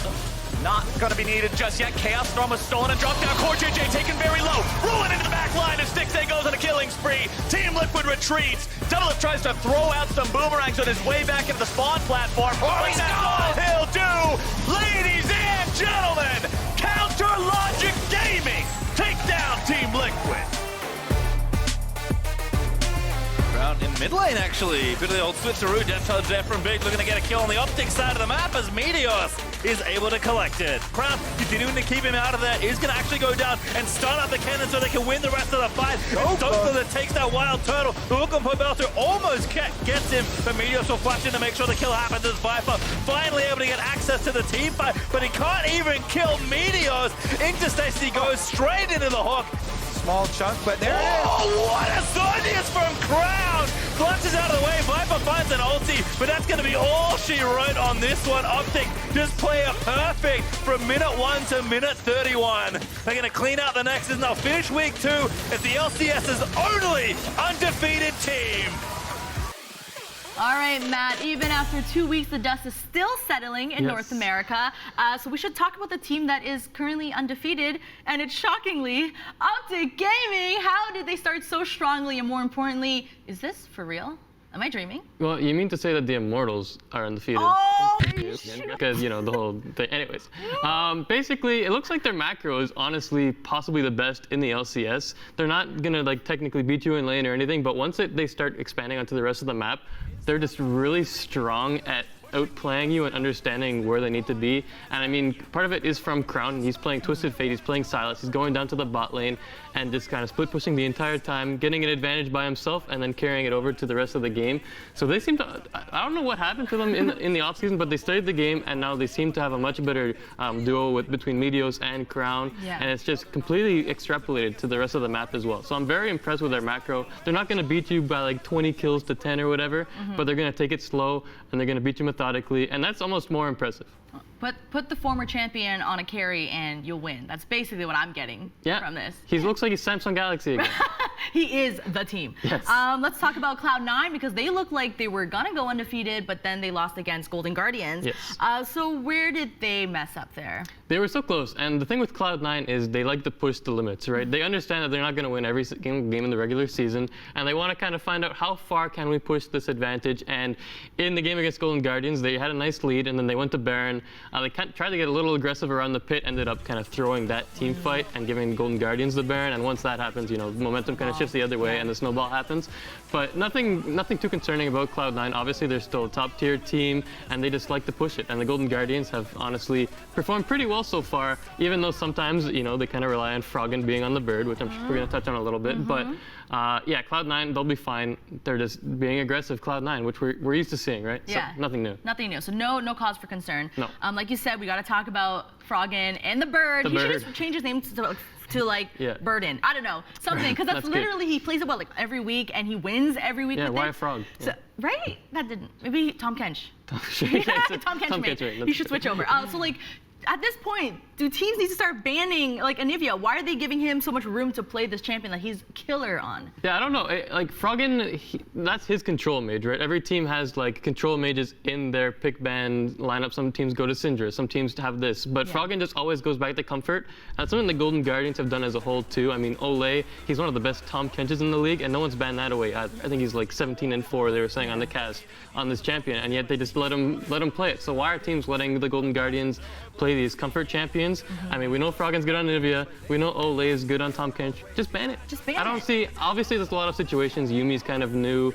Not gonna be needed just yet. Chaos Storm was stolen and dropped down. Core JJ taken very low. Ruin into the back line as Stixay goes on a killing spree. Team Liquid retreats. Doublelift tries to throw out some boomerangs on his way back into the spawn platform. Oh, that's all he'll do. Ladies and gentlemen, Counter Logic Gaming take down Team Liquid. Crown in mid lane, actually. Bit of the old switcheroo. Death touch there from Big, looking to get a kill on the Optic side of the map as Meteos is able to collect it. Crown continuing to keep him out of there, is going to actually go down and start up the cannon so they can win the rest of the fight. Dokla that takes that wild turtle. The hook on Pobelter almost gets him, but Meteos will flash in to make sure the kill happens as Viper finally able to get access to the team fight, but he can't even kill Meteos. Into Stacy goes straight into the hook. Small chunk, but there it is. Oh, what a Zordius from Crown! Flushes out of the way, Viper finds an ulti, but that's going to be all she wrote on this one. Optic just play it perfect from minute 1 to minute 31. They're going to clean out the Nexus and they'll finish week 2 as the LCS's only undefeated team. All right, Matt, even after 2 weeks, the dust is still settling in North America. So we should talk about the team that is currently undefeated, and it's shockingly Optic Gaming. How did they start so strongly, and more importantly, is this for real? Am I dreaming? Well, you mean to say that the Immortals are undefeated? Oh, because, you know, the whole thing. Anyways, basically, it looks like their macro is honestly possibly the best in the LCS. They're not going to, like, technically beat you in lane or anything, but once they start expanding onto the rest of the map, they're just really strong at outplaying you and understanding where they need to be. And I mean, part of it is from Crown. He's playing Twisted Fate, he's playing Silas, he's going down to the bot lane and just kind of split pushing the entire time, getting an advantage by himself and then carrying it over to the rest of the game. So they seem to, I don't know what happened to them in the off season, but they studied the game and now they seem to have a much better duo between Meteos and Crown. Yeah. And it's just completely extrapolated to the rest of the map as well. So I'm very impressed with their macro. They're not going to beat you by like 20 kills to 10 or whatever, but they're going to take it slow and they're going to beat you methodically, and that's almost more impressive. Put the former champion on a carry and you'll win. That's basically what I'm getting from this. He looks like he's Samsung Galaxy again. He is the team. Yes. Let's talk about Cloud9 because they look like they were gonna go undefeated, but then they lost against Golden Guardians. Yes. So where did they mess up there? They were so close, and the thing with Cloud9 is they like to push the limits, right? They understand that they're not going to win every game in the regular season, and they want to kind of find out how far can we push this advantage. And in the game against Golden Guardians, they had a nice lead, and then they went to Baron. They tried to get a little aggressive around the pit, ended up kind of throwing that team fight and giving Golden Guardians the Baron. And once that happens, you know, momentum kind of shifts the other way, and the snowball happens. But nothing too concerning about Cloud9. Obviously, they're still a top-tier team, and they just like to push it. And the Golden Guardians have honestly performed pretty well so far, even though sometimes, you know, they kind of rely on Froggen being on the bird, which I'm sure we're going to touch on a little bit. But yeah, Cloud9, they'll be fine. They're just being aggressive, Cloud9, which we're used to seeing, right? Yeah. So nothing new. Nothing new. So no cause for concern. No. Like you said, we got to talk about Froggen and the bird. He should just change his name to to like burden. I don't know, something, because that's literally, he plays it what, like every week, and he wins every week. Yeah, with why it. a frog? So, right? That didn't. Maybe Tom Kench. Tom Kench, mate. right. You should switch over. So like, at this point, do teams need to start banning like Anivia? Why are they giving him so much room to play this champion that he's killer on? Yeah, I don't know. Like Froggen, that's his control mage, right? Every team has like control mages in their pick ban lineup. Some teams go to Syndra, some teams have this, but Froggen just always goes back to comfort. That's something the Golden Guardians have done as a whole too. I mean, Olay, he's one of the best Tom Kenches in the league, and no one's banned that away. I think he's like 17-4. They were saying on the cast on this champion, and yet they just let him play it. So why are teams letting the Golden Guardians play these comfort champions? I mean, we know Froggen's good on Anivia. We know Olay is good on Tom Kench. Just ban it. Just ban it. I don't see, obviously there's a lot of situations. Yumi's kind of new.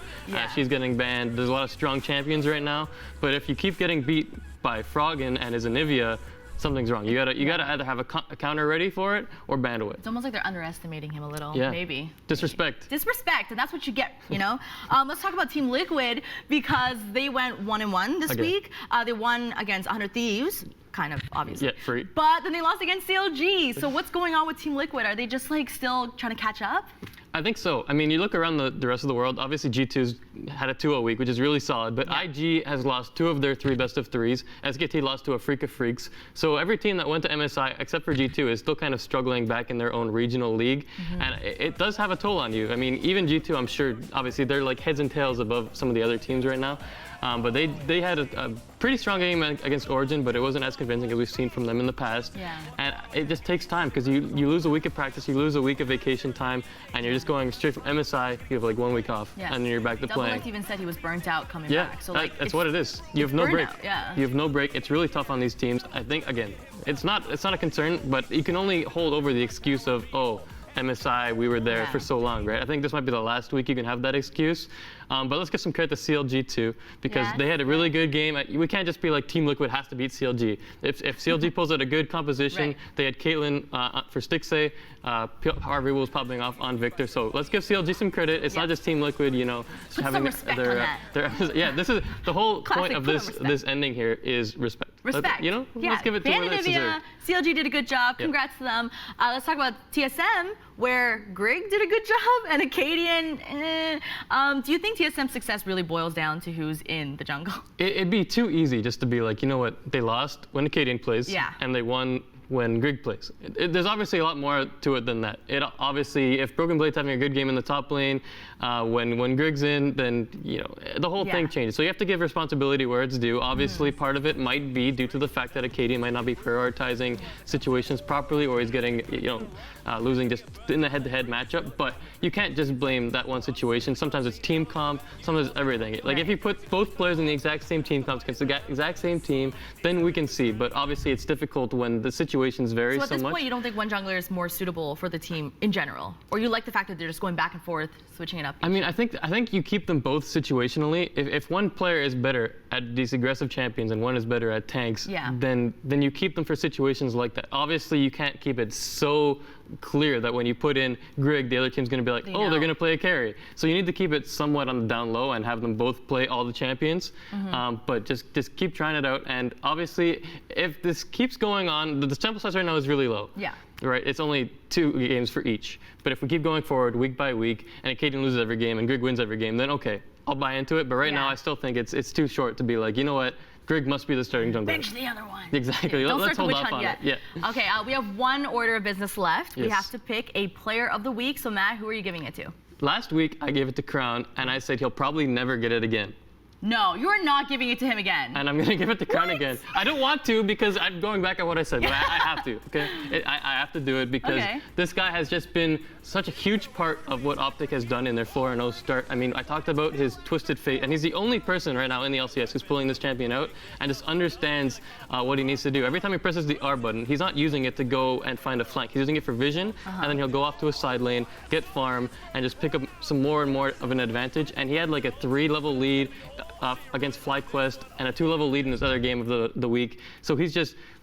She's getting banned. There's a lot of strong champions right now. But if you keep getting beat by Froggen and his Anivia, something's wrong. You gotta either have a counter ready for it or ban away. It's almost like they're underestimating him a little, maybe. Disrespect. Disrespect, and that's what you get, you know? Let's talk about Team Liquid, because they went 1-1 this week. They won against 100 Thieves, kind of, obviously. Yeah, free. But then they lost against CLG. So what's going on with Team Liquid? Are they just like still trying to catch up? I think so. I mean, you look around the rest of the world, obviously G2's had a 2-0 week, which is really solid, but IG has lost 2 of their 3 best of 3s. SKT lost to a Freak of Freaks. So every team that went to MSI, except for G2, is still kind of struggling back in their own regional league. And it does have a toll on you. I mean, even G2, I'm sure, obviously, they're like heads and tails above some of the other teams right now. But they had a pretty strong game against Origin, but it wasn't as convincing as we've seen from them in the past. And it just takes time, because you lose a week of practice, you lose a week of vacation time, and you're just going straight from MSI. You have like 1 week off, and then you're back to playing. Double even said he was burnt out coming back. So like, that's what it is. You have no break. Yeah. You have no break. It's really tough on these teams. I think, again, it's not a concern, but you can only hold over the excuse of, oh, MSI, we were there for so long, right? I think this might be the last week you can have that excuse. But let's give some credit to CLG too, because they had a really good game. We can't just be like Team Liquid has to beat CLG. If CLG pulls out a good composition, they had Caitlyn for Stixxay, Harvey was popping off on Victor. So let's give CLG some credit. It's not just Team Liquid, you know, having their this is the whole point of this ending here is respect. Respect. You know, let's give it to where it's deserved. CLG did a good job. Congrats to them. Let's talk about TSM, where Grig did a good job and Acadian. Do you think TSM's success really boils down to who's in the jungle? It'd be too easy just to be like, you know what, they lost when Acadian plays, and they won when Grig plays. There's obviously a lot more to it than that. Obviously, if Broken Blade's having a good game in the top lane, when Grig's in, then the whole thing changes. So you have to give responsibility where it's due. Obviously, part of it might be due to the fact that Acadian might not be prioritizing situations properly, or he's getting losing just in the head-to-head matchup. But you can't just blame that one situation. Sometimes it's team comp, sometimes it's everything. Like if you put both players in the exact same team comps against the exact same team, then we can see. But obviously, it's difficult when the situations vary so much. So at this point, you don't think one jungler is more suitable for the team in general, or you like the fact that they're just going back and forth, switching it up? I mean, I think you keep them both situationally. If one player is better at these aggressive champions and one is better at tanks, then you keep them for situations like that. Obviously, you can't keep it so clear that when you put in Grig, the other team's going to be like, oh, they're going to play a carry. So you need to keep it somewhat on the down low and have them both play all the champions. But just keep trying it out. And obviously, if this keeps going on, the sample size right now is really low. Right, it's only 2 games for each. But if we keep going forward week by week, and Acadian loses every game and Grig wins every game, then okay, I'll buy into it. But right now, I still think it's too short to be like, you know what, Grig must be the starting jungler. Bench the other one. Exactly. Let's hold off on it. Okay, we have one order of business left. We have to pick a player of the week. So Matt, who are you giving it to? Last week, I gave it to Crown, and I said he'll probably never get it again. No, you are not giving it to him again. And I'm going to give it to Crown again. I don't want to, because I'm going back on what I said, but I have to, okay? I have to do it because this guy has just been such a huge part of what Optic has done in their 4-0 start. I mean, I talked about his twisted fate, and he's the only person right now in the LCS who's pulling this champion out and just understands what he needs to do. Every time he presses the R button, he's not using it to go and find a flank. He's using it for vision, and then he'll go off to a side lane, get farm, and just pick up some more and more of an advantage. And he had like a 3-level lead against FlyQuest and a 2-level lead in his other game of the week. So he's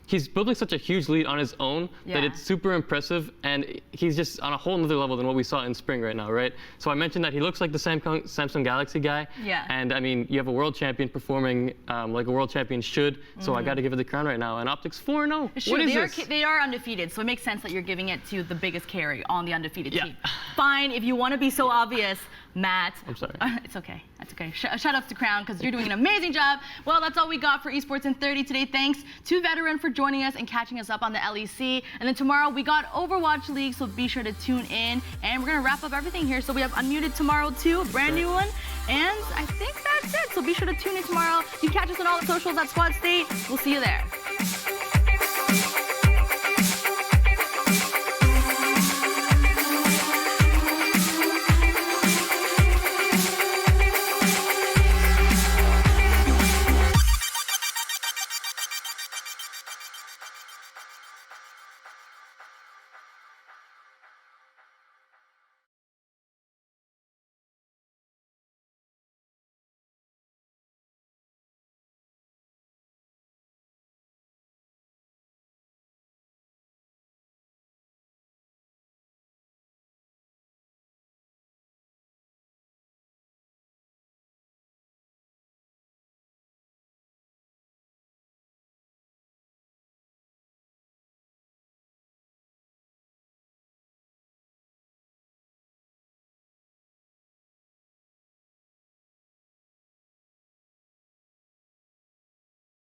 he's building such a huge lead on his own that it's super impressive, and he's just on a whole nother level than what we saw in spring right now, right? So I mentioned that he looks like the Samsung Galaxy guy. Yeah. And I mean, you have a world champion performing like a world champion should, so I got to give it the crown right now. And Optic's 4-0. It's true. What is this? They are undefeated, so it makes sense that you're giving it to the biggest carry on the undefeated team. Fine, if you want to be so obvious, Matt. I'm sorry. It's okay. That's okay. Shout outs to Crown, because you're doing an amazing job. Well, that's all we got for Esports in 30 today. Thanks to Veteran for joining us and catching us up on the LEC. And then tomorrow we got Overwatch League, so be sure to tune in. And we're going to wrap up everything here. So we have Unmuted tomorrow too, a brand new one. And I think that's it. So be sure to tune in tomorrow. You can catch us on all the socials at Squad State. We'll see you there.